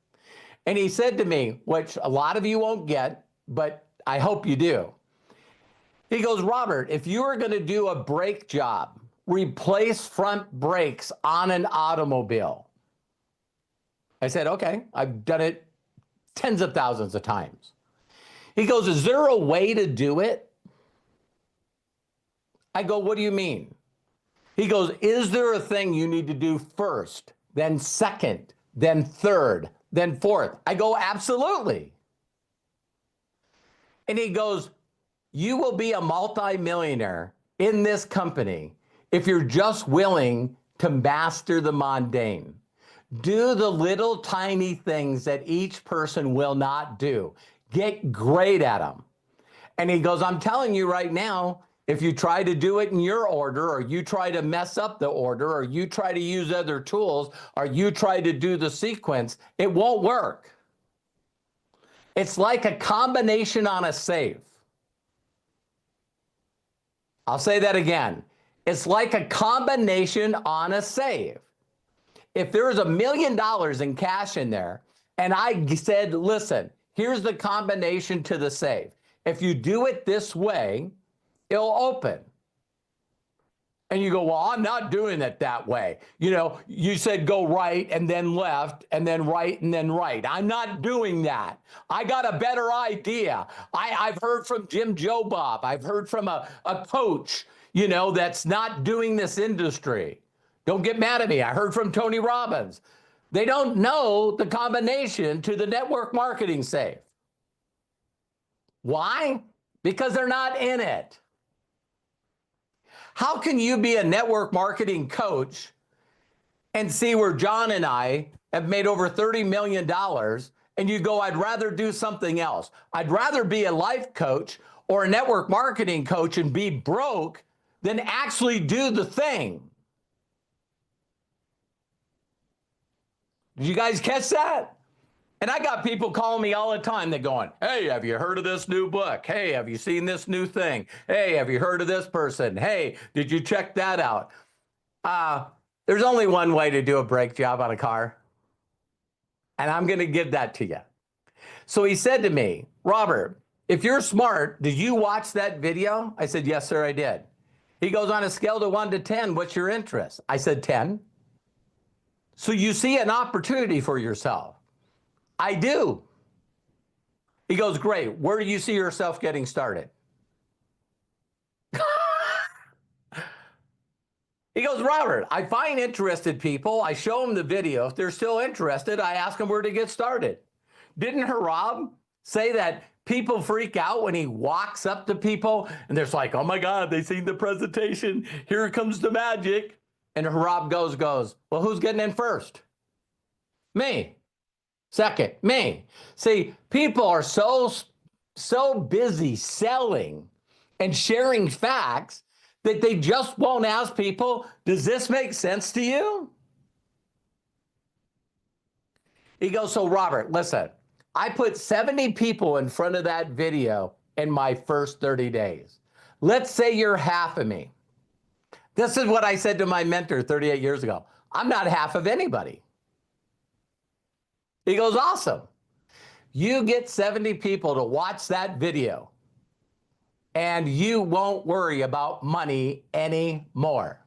S3: And he said to me, which a lot of you won't get, but I hope you do. He goes, Robert, if you were going to do a brake job, replace front brakes on an automobile. I said, okay, I've done it tens of thousands of times. He goes, is there a way to do it? I go, what do you mean? He goes, is there a thing you need to do first, then second, then third, then fourth? I go, absolutely. And he goes, you will be a multimillionaire in this company if you're just willing to master the mundane. Do the little tiny things that each person will not do. Get great at them. And he goes, I'm telling you right now, if you try to do it in your order, or you try to mess up the order, or you try to use other tools, or you try to do the sequence, it won't work. It's like a combination on a safe. I'll say that again. It's like a combination on a safe. If there's $1 million in cash in there, and I said, listen, here's the combination to the safe. If you do it this way, it'll open. And you go, well, I'm not doing it that way. You know, you said go right and then left and then right and then right. I'm not doing that. I got a better idea. I've heard from Jim Joe Bob. I've heard from a coach, you know, that's not doing this industry. Don't get mad at me. I heard from Tony Robbins. They don't know the combination to the network marketing safe. Why? Because they're not in it. How can you be a network marketing coach and see where John and I have made over $30 million and you go, I'd rather do something else. I'd rather be a life coach or a network marketing coach and be broke than actually do the thing. Did you guys catch that? And I got people calling me all the time. They're going, hey, have you heard of this new book? Hey, have you seen this new thing? Hey, have you heard of this person? Hey, did you check that out? There's only one way to do a brake job on a car. And I'm going to give that to you. So he said to me, Robert, if you're smart, did you watch that video? I said, yes, sir, I did. He goes, on a scale to 1 to 10, what's your interest? I said, 10. So you see an opportunity for yourself. I do. He goes, great. Where do you see yourself getting started? He goes, Robert, I find interested people. I show them the video. If they're still interested, I ask them where to get started. Didn't Harab say that people freak out when he walks up to people and they're like, oh my God, they seen the presentation. Here comes the magic. And Harab goes, well, who's getting in first? Me. Second, me. See, people are so busy selling and sharing facts that they just won't ask people, does this make sense to you? He goes, so Robert, listen, I put 70 people in front of that video in my first 30 days. Let's say you're half of me. This is what I said to my mentor 38 years ago. I'm not half of anybody. He goes, awesome. You get 70 people to watch that video and you won't worry about money anymore.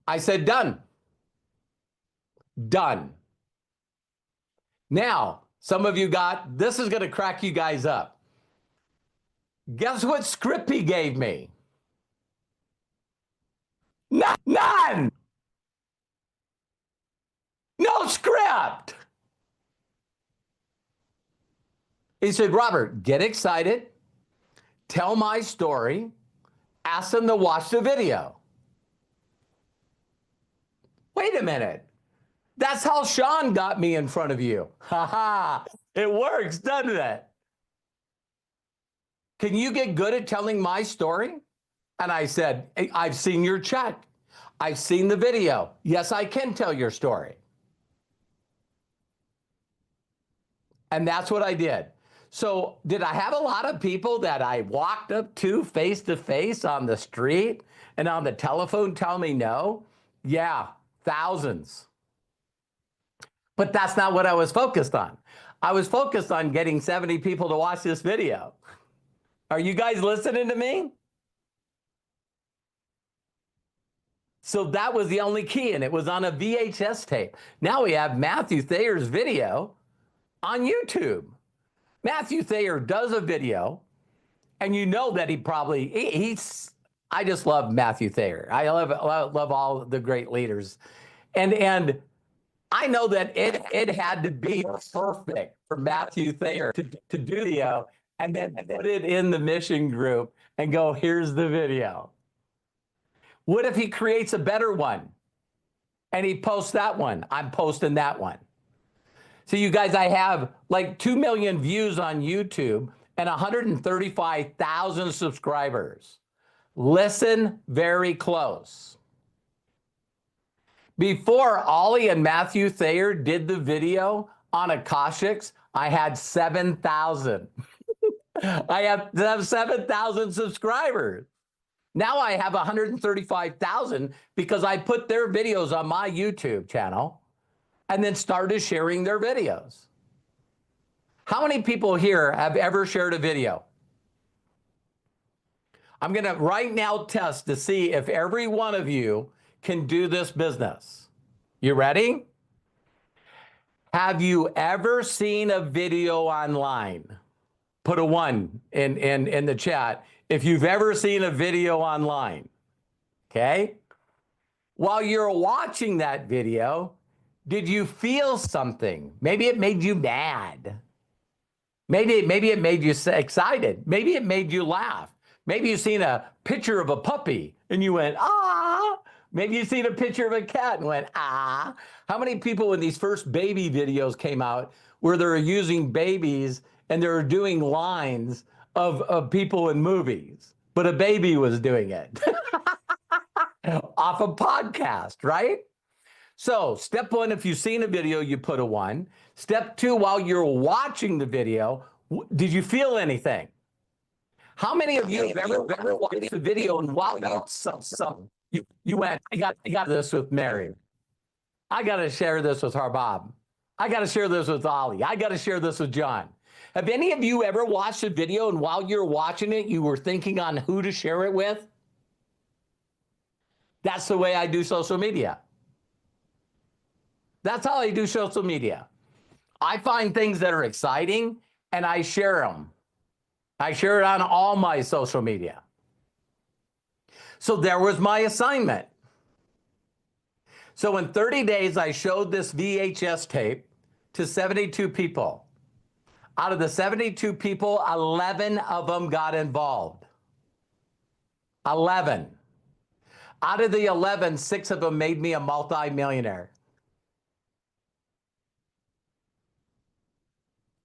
S3: I said, done. Done. Now, some of you this is going to crack you guys up. Guess what script he gave me? None. No script. He said, Robert, get excited, tell my story, ask them to watch the video. Wait a minute. That's how Sean got me in front of you. Ha ha. It works, doesn't it? Can you get good at telling my story? And I said, I've seen your check. I've seen the video. Yes, I can tell your story. And that's what I did. So did I have a lot of people that I walked up to face on the street and on the telephone tell me no? Yeah, thousands. But that's not what I was focused on. I was focused on getting 70 people to watch this video. Are you guys listening to me? So that was the only key, and it was on a VHS tape. Now we have Matthew Thayer's video on YouTube. Matthew Thayer does a video, and you know that I just love Matthew Thayer. I love all the great leaders. And I know that it had to be perfect for Matthew Thayer to do the video and then put it in the mission group and go, here's the video. What if he creates a better one and he posts that one? I'm posting that one. So you guys, I have like 2 million views on YouTube and 135,000 subscribers. Listen very close. Before Ollie and Matthew Thayer did the video on Akashics, I had 7,000. I have 7,000 subscribers. Now I have 135,000 because I put their videos on my YouTube channel and then started sharing their videos. How many people here have ever shared a video? I'm going to right now test to see if every one of you can do this business. You ready? Have you ever seen a video online? Put a 1 in the chat if you've ever seen a video online. Okay? While you're watching that video, did you feel something? Maybe it made you mad. Maybe it made you excited. Maybe it made you laugh. Maybe you've seen a picture of a puppy and you went, ah. Maybe you've seen a picture of a cat and went, ah. How many people when these first baby videos came out where they're using babies and they're doing lines of people in movies, but a baby was doing it off a podcast, right? So step 1, if you've seen a video, you put a 1. Step 2, while you're watching the video, did you feel anything? How many of you have ever watched the video and while you went, I got this with Mary. I got to share this with Harbab. I got to share this with Ollie. I got to share this with John. Have any of you ever watched a video and while you're watching it, you were thinking on who to share it with? That's the way I do social media. That's how I do social media. I find things that are exciting and I share them. I share it on all my social media. So there was my assignment. So in 30 days, I showed this VHS tape to 72 people. Out of the 72 people, 11 of them got involved. 11. Out of the 11, 6 of them made me a multi-millionaire.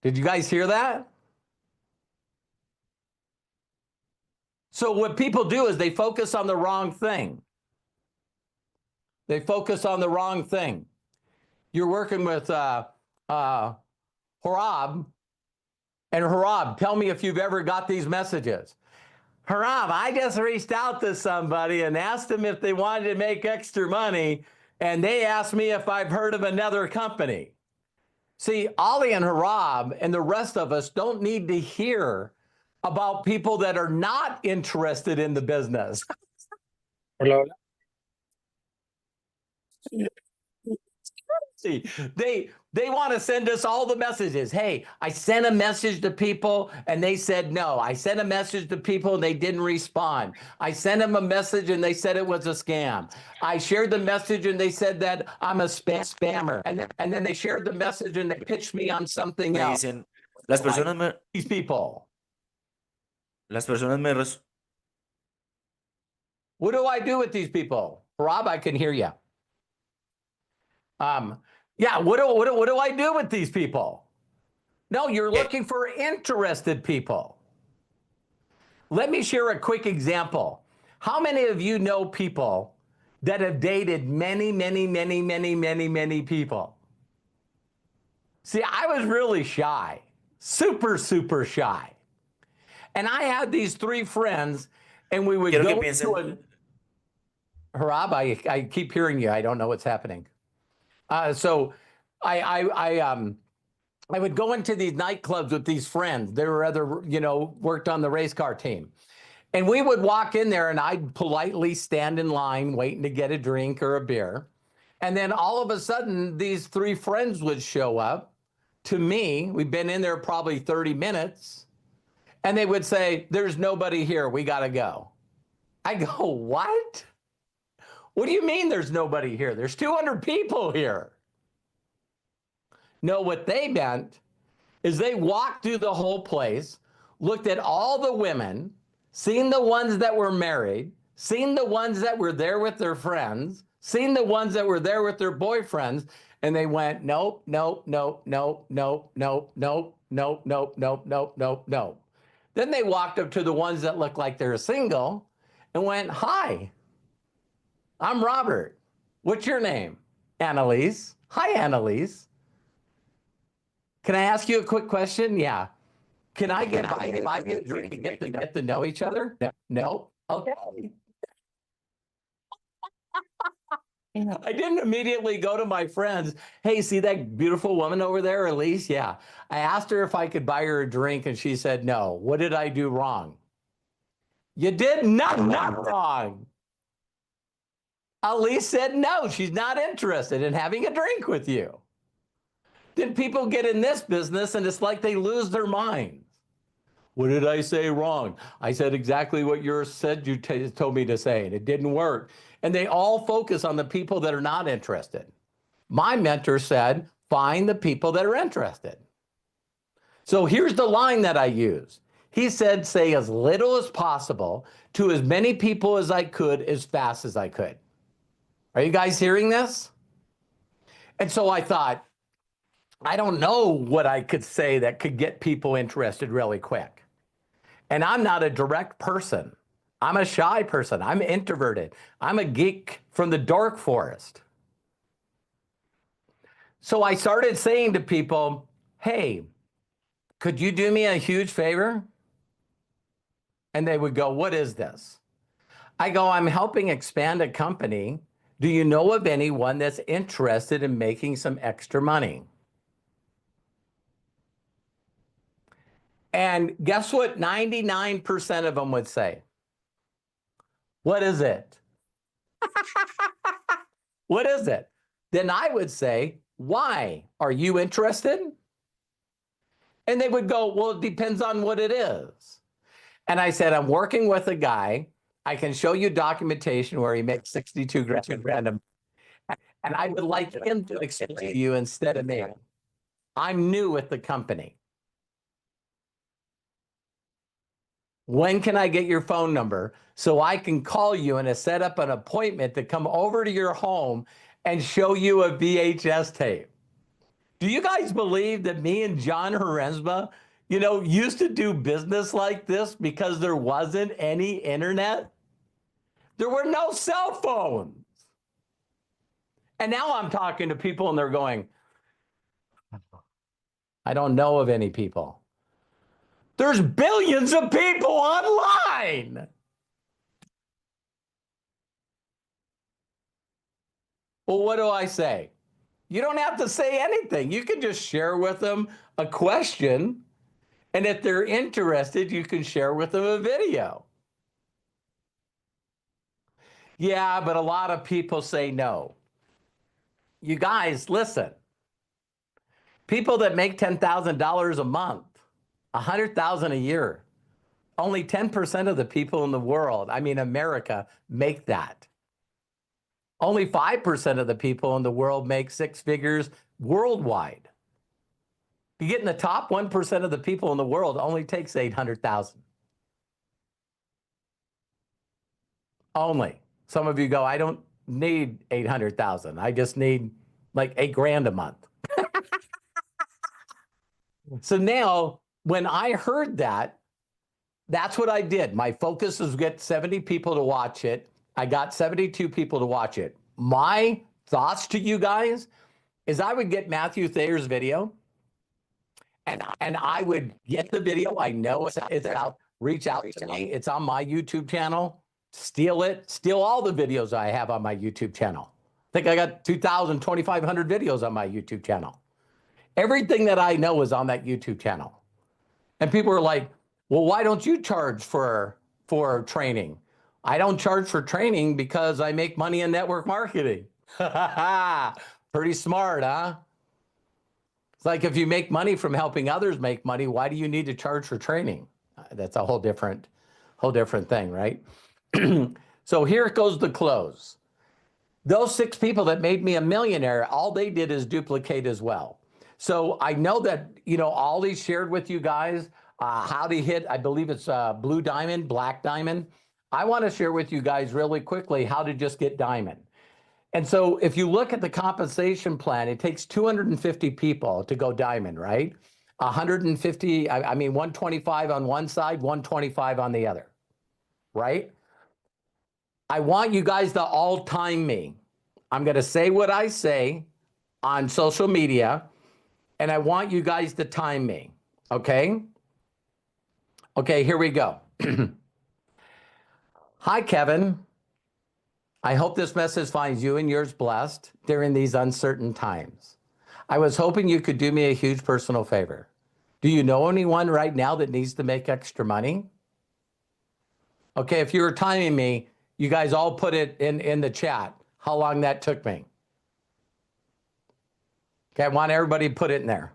S3: Did you guys hear that? So what people do is they focus on the wrong thing. They focus on the wrong thing. You're working with Horab, and Horab, tell me if you've ever got these messages. Horab, I just reached out to somebody and asked them if they wanted to make extra money, and they asked me if I've heard of another company. See, Ollie and Horab and the rest of us don't need to hear about people that are not interested in the business.
S4: Hola, hola.
S3: See, they want to send us all the messages. Hey, I sent a message to people and they said no. I sent a message to people and they didn't respond. I sent them a message and they said it was a scam. I shared the message and they said that I'm a spammer. And then they shared the message and they pitched me on something
S4: Me
S3: else.
S4: dicen, las personas me,
S3: These people.
S4: las personas me,
S3: What do I do with these people? Rob, I can hear you. Yeah, what do I do with these people? No, you're looking for interested people. Let me share a quick example. How many of you know people that have dated many people? See, I was really shy, super shy. And I had these 3 friends and we would
S4: quiero que
S3: go
S4: piensen,
S3: to Rob, I keep hearing you. I don't know what's happening. So I would go into these nightclubs with these friends. They were worked on the race car team. And we would walk in there and I'd politely stand in line waiting to get a drink or a beer. And then all of a sudden, these 3 friends would show up to me. We've been in there probably 30 minutes. And they would say, there's nobody here. We got to go. I go, what? What do you mean there's nobody here? There's 200 people here. No, what they meant is they walked through the whole place, looked at all the women, seen the ones that were married, seen the ones that were there with their friends, seen the ones that were there with their boyfriends, and they went, nope, nope, nope, nope, nope, nope, nope, nope, nope, nope, nope, nope, nope. Then they walked up to the ones that looked like they're single and went, hi. I'm Robert. What's your name? Annalise. Hi, Annalise. Can I ask you a quick question? Yeah. Can I get a drink and get to know each other? No. Okay. I didn't immediately go to my friends. Hey, see that beautiful woman over there, Elise? Yeah. I asked her if I could buy her a drink and she said no. What did I do wrong? You did nothing wrong. Elise said no, she's not interested in having a drink with you. Then people get in this business and it's like they lose their minds. What did I say wrong? I said exactly what you told me to say, and it didn't work. And they all focus on the people that are not interested. My mentor said, find the people that are interested. So here's the line that I use. He said, say as little as possible to as many people as I could, as fast as I could. Are you guys hearing this? And so I thought, I don't know what I could say that could get people interested really quick. And I'm not a direct person. I'm a shy person. I'm introverted. I'm a geek from the dark forest. So I started saying to people, hey, could you do me a huge favor? And they would go, what is this? I go, I'm helping expand a company. Do you know of anyone that's interested in making some extra money? And guess what 99% of them would say? What is it? What is it? Then I would say, why? Are you interested? And they would go, well, it depends on what it is. And I said, I'm working with a guy I can show you documentation where he makes 62 grand random. And I would like him to explain to you instead of me. I'm new with the company. When can I get your phone number so I can call you and set up an appointment to come over to your home and show you a VHS tape? Do you guys believe that me and John Herenzma, used to do business like this because there wasn't any internet? There were no cell phones. And now I'm talking to people and they're going, I don't know of any people. There's billions of people online. Well, what do I say? You don't have to say anything. You can just share with them a question. And if they're interested, you can share with them a video. Yeah, but a lot of people say no. You guys, listen. People that make $10,000 a month, $100,000 a year, only 10% of the people in the world, America, make that. Only 5% of the people in the world make six figures worldwide. You get in the top 1% of the people in the world, only takes 800,000. Only. Some of you go, I don't need 800,000. I just need like $8,000 a month. So now, when I heard that, that's what I did. My focus was get 70 people to watch it. I got 72 people to watch it. My thoughts to you guys is I would get Matthew Thayer's video, and I would get the video. I know it's out. Reach out to me. It's on my YouTube channel. Steal it. Steal all the videos I have on my YouTube channel. I think I got 2,500 videos on my YouTube channel. Everything that I know is on that YouTube channel. And people are like, well, why don't you charge for training? I don't charge for training because I make money in network marketing. Pretty smart, huh? It's like if you make money from helping others make money, why do you need to charge for training? That's a whole different thing, right? So here it goes to close. Those 6 people that made me a millionaire, all they did is duplicate as well. So I know that, Ollie shared with you guys how to hit, I believe it's blue diamond, black diamond. I want to share with you guys really quickly how to just get diamond. And so if you look at the compensation plan, it takes 250 people to go diamond, right? 150, 125 on one side, 125 on the other, right? I want you guys to all time me. I'm going to say what I say on social media, and I want you guys to time me, okay? Okay, here we go. Hi, Kevin. I hope this message finds you and yours blessed during these uncertain times. I was hoping you could do me a huge personal favor. Do you know anyone right now that needs to make extra money? Okay, if you were timing me, you guys all put it in the chat, how long that took me. Okay, I want everybody to put it in there.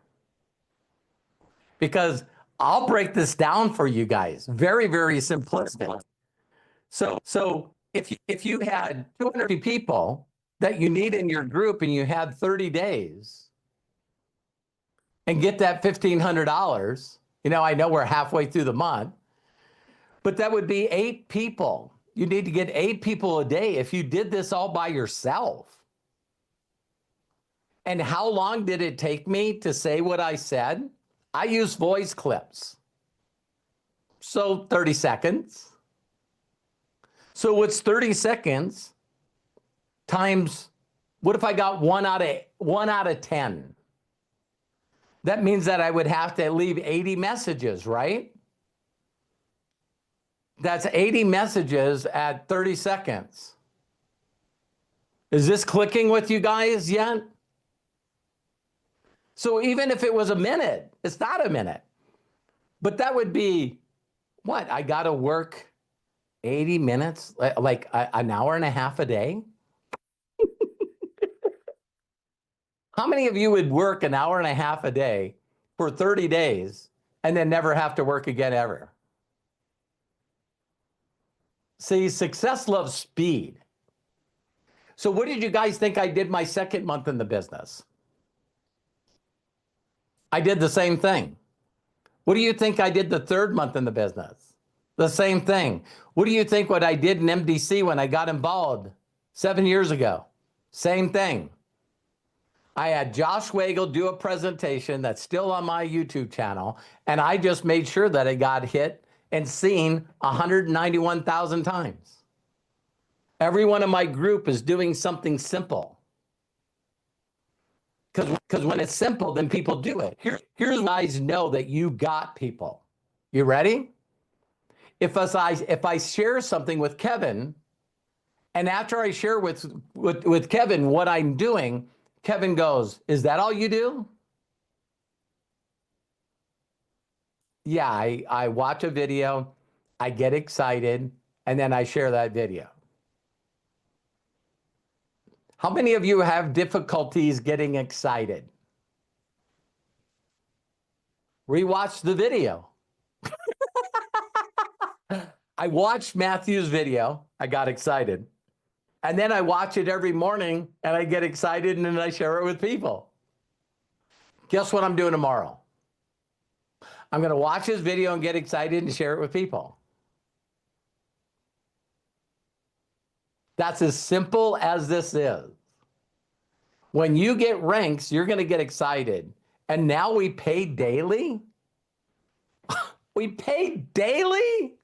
S3: Because I'll break this down for you guys. Very, very simplistic. So if you had 200 people that you need in your group and you had 30 days and get that $1,500, I know we're halfway through the month, but that would be 8 people. You need to get 8 people a day if you did this all by yourself. And how long did it take me to say what I said? I use voice clips. So 30 seconds. So what's 30 seconds times, what if I got 1 out of 10? That means that I would have to leave 80 messages, right? That's 80 messages at 30 seconds. Is this clicking with you guys yet? So even if it was a minute, it's not a minute. But that would be, what? I got to work 80 minutes, like an hour and a half a day? How many of you would work an hour and a half a day for 30 days and then never have to work again ever? See, success loves speed. So what did you guys think I did my second month in the business? I did the same thing. What do you think I did the third month in the business? The same thing. What do you think what I did in MDC when I got involved 7 years ago? Same thing. I had Josh Wagle do a presentation that's still on my YouTube channel, and I just made sure that it got hit and seen 191,000 times. Everyone in my group is doing something simple. Because when it's simple, then people do it. Here's what I know that you got people. You ready? If I share something with Kevin, and after I share with Kevin what I'm doing, Kevin goes, "Is that all you do?" Yeah, I watch a video, I get excited, and then I share that video. How many of you have difficulties getting excited? Rewatch the video. I watched Matthew's video. I got excited. And then I watch it every morning and I get excited and then I share it with people. Guess what I'm doing tomorrow? I'm going to watch his video and get excited and share it with people. That's as simple as this is. When you get ranks, you're going to get excited. And now we pay daily? We pay daily?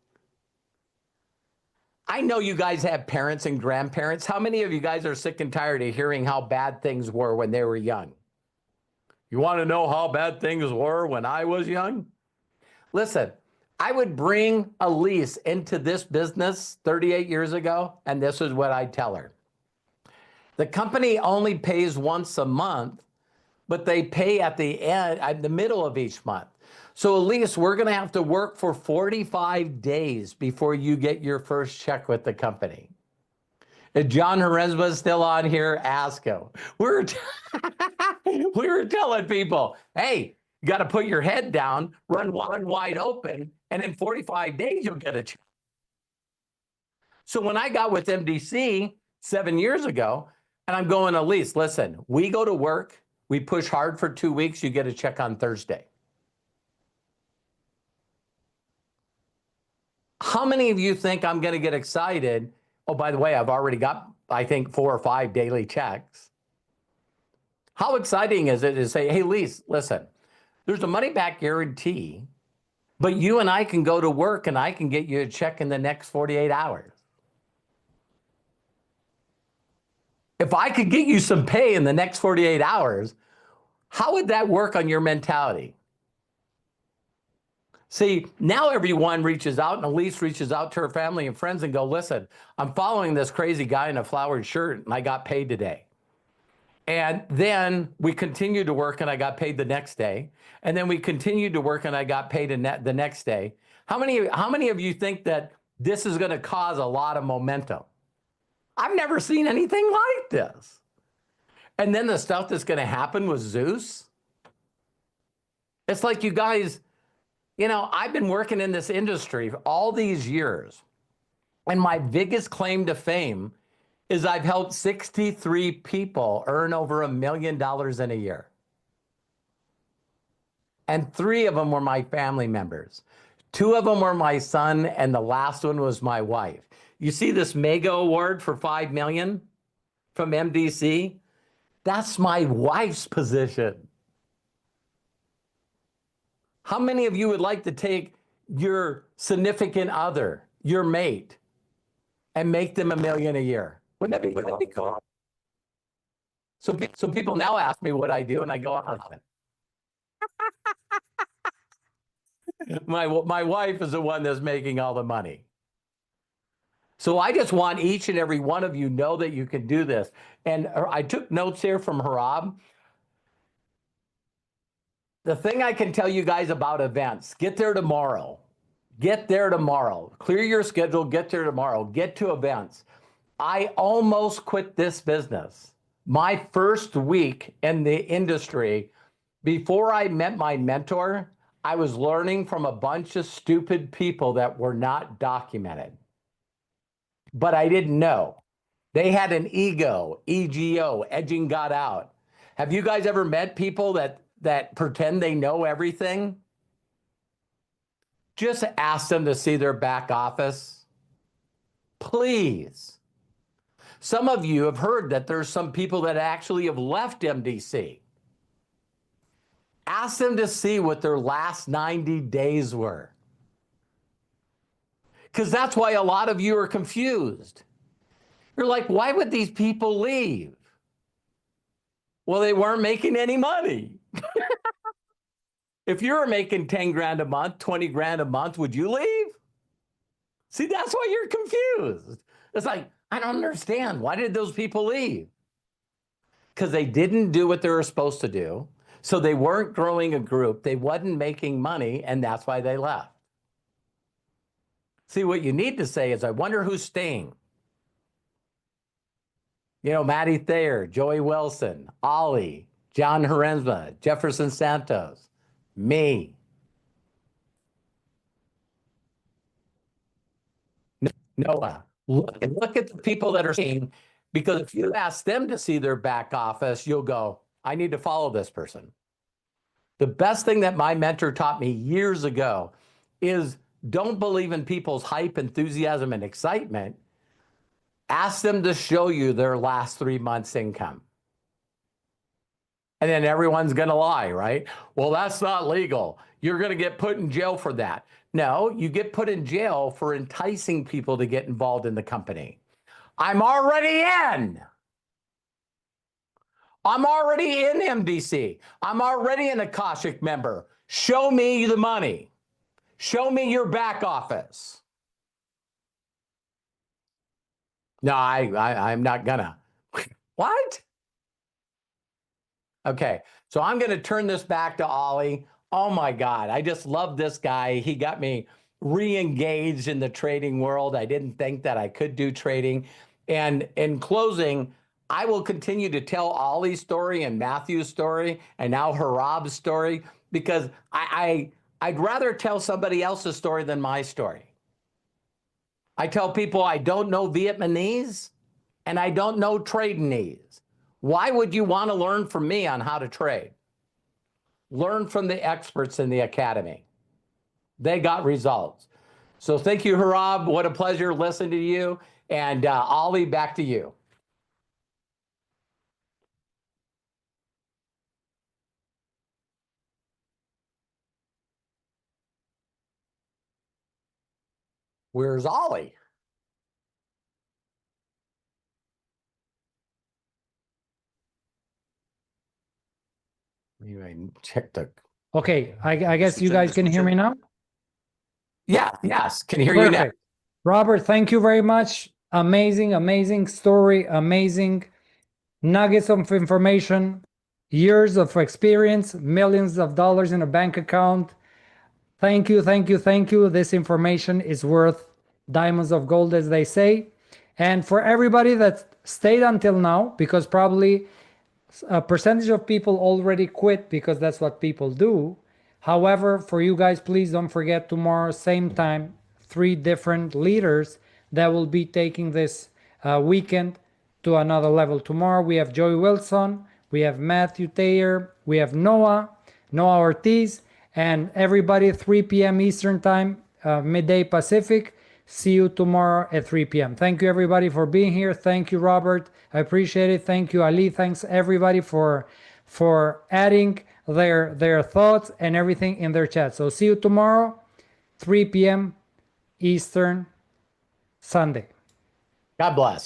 S3: I know you guys have parents and grandparents. How many of you guys are sick and tired of hearing how bad things were when they were young? You want to know how bad things were when I was young? Listen, I would bring Elise into this business 38 years ago, and this is what I'd tell her. The company only pays once a month, but they pay at the end, at the middle of each month. So Elise, we're going to have to work for 45 days before you get your first check with the company. If John Herenzma is still on here, ask him. We were telling people, hey, you got to put your head down, run wide open, and in 45 days, you'll get a check. So when I got with MDC 7 years ago, and I'm going, Elise, listen, we go to work, we push hard for 2 weeks, you get a check on Thursday. How many of you think I'm going to get excited? Oh, by the way, I've already got, I think, 4 or 5 daily checks. How exciting is it to say, hey, Elise, listen, there's a money back guarantee, but you and I can go to work and I can get you a check in the next 48 hours. If I could get you some pay in the next 48 hours, how would that work on your mentality? See, now everyone reaches out, and Elise reaches out to her family and friends and go, listen, I'm following this crazy guy in a flowered shirt and I got paid today. And then we continued to work and I got paid the next day. And then we continued to work and I got paid the next day. How many of you think that this is going to cause a lot of momentum? I've never seen anything like this. And then the stuff that's going to happen with Zeus. It's like, you guys, you know, I've been working in this industry for all these years. And my biggest claim to fame is I've helped 63 people earn over $1 million in a year. And 3 of them were my family members. 2 of them were my son, and the last one was my wife. You see this mega award for $5 million from MDC? That's my wife's position. How many of you would like to take your significant other, your mate, and make them $1 million a year? Wouldn't that be cool? So people now ask me what I do, and I go, oh. My wife is the one that's making all the money. So I just want each and every one of you know that you can do this. And I took notes here from Harab. The thing I can tell you guys about events, get there tomorrow. Get there tomorrow. Clear your schedule, get there tomorrow. Get to events. I almost quit this business. My first week in the industry, before I met my mentor, I was learning from a bunch of stupid people that were not documented. but I didn't know. They had an ego, EGO, edging got out. Have you guys ever met people that pretend they know everything? Just ask them to see their back office. Please. Some of you have heard that there's some people that actually have left MDC. Ask them to see what their last 90 days were. Because that's why a lot of you are confused. You're like, why would these people leave? Well, they weren't making any money. If you were making 10 grand a month, 20 grand a month, would you leave? See, that's why you're confused. It's like, I don't understand. Why did those people leave? Because they didn't do what they were supposed to do. So they weren't growing a group. They wasn't making money, and that's why they left. See, what you need to say is, I wonder who's staying. You know, Matty Thayer, Joey Wilson, Ollie, John Herenzma, Jefferson Santos, me. Noah. Look at the people that are staying, because if you ask them to see their back office, you'll go, I need to follow this person. The best thing that my mentor taught me years ago is don't believe in people's hype, enthusiasm, and excitement. Ask them to show you their last 3 months' income. And then everyone's going to lie, right? Well, that's not legal. You're going to get put in jail for that. No, you get put in jail for enticing people to get involved in the company. I'm already in. I'm already in MDC. I'm already an Akashic member. Show me the money. Show me your back office. No, I'm not gonna. What? Okay, so I'm gonna turn this back to Ollie. Oh my God, I just love this guy. He got me re-engaged in the trading world. I didn't think that I could do trading. And in closing, I will continue to tell Ollie's story and Matthew's story and now Harab's story, because I'd rather tell somebody else's story than my story. I tell people I don't know Vietnamese and I don't know Tradenese. Why would you want to learn from me on how to trade? Learn from the experts in the academy. They got results. So thank you, Harab. What a pleasure listening to you. And Ollie, back to you. Where's Ollie? Anyway, check the.
S1: Okay, I guess you guys can hear me now?
S3: Yeah, yes, can hear you now.
S1: Perfect. Robert, thank you very much. Amazing, amazing story, amazing nuggets of information, years of experience, millions of dollars in a bank account. Thank you, thank you, thank you. This information is worth diamonds of gold, as they say. And for everybody that stayed until now, because probably a percentage of people already quit because that's what people do. However, for you guys, please don't forget tomorrow, same time, 3 different leaders that will be taking this weekend to another level. Tomorrow we have Joey Wilson, we have Matthew Thayer, we have Noah Ortiz, and everybody 3 p.m. Eastern time, midday Pacific. See you tomorrow at 3 p.m. Thank you, everybody, for being here. Thank you, Robert. I appreciate it. Thank you, Ali. Thanks, everybody, for adding their thoughts and everything in their chat. So see you tomorrow, 3 p.m. Eastern, Sunday.
S3: God bless.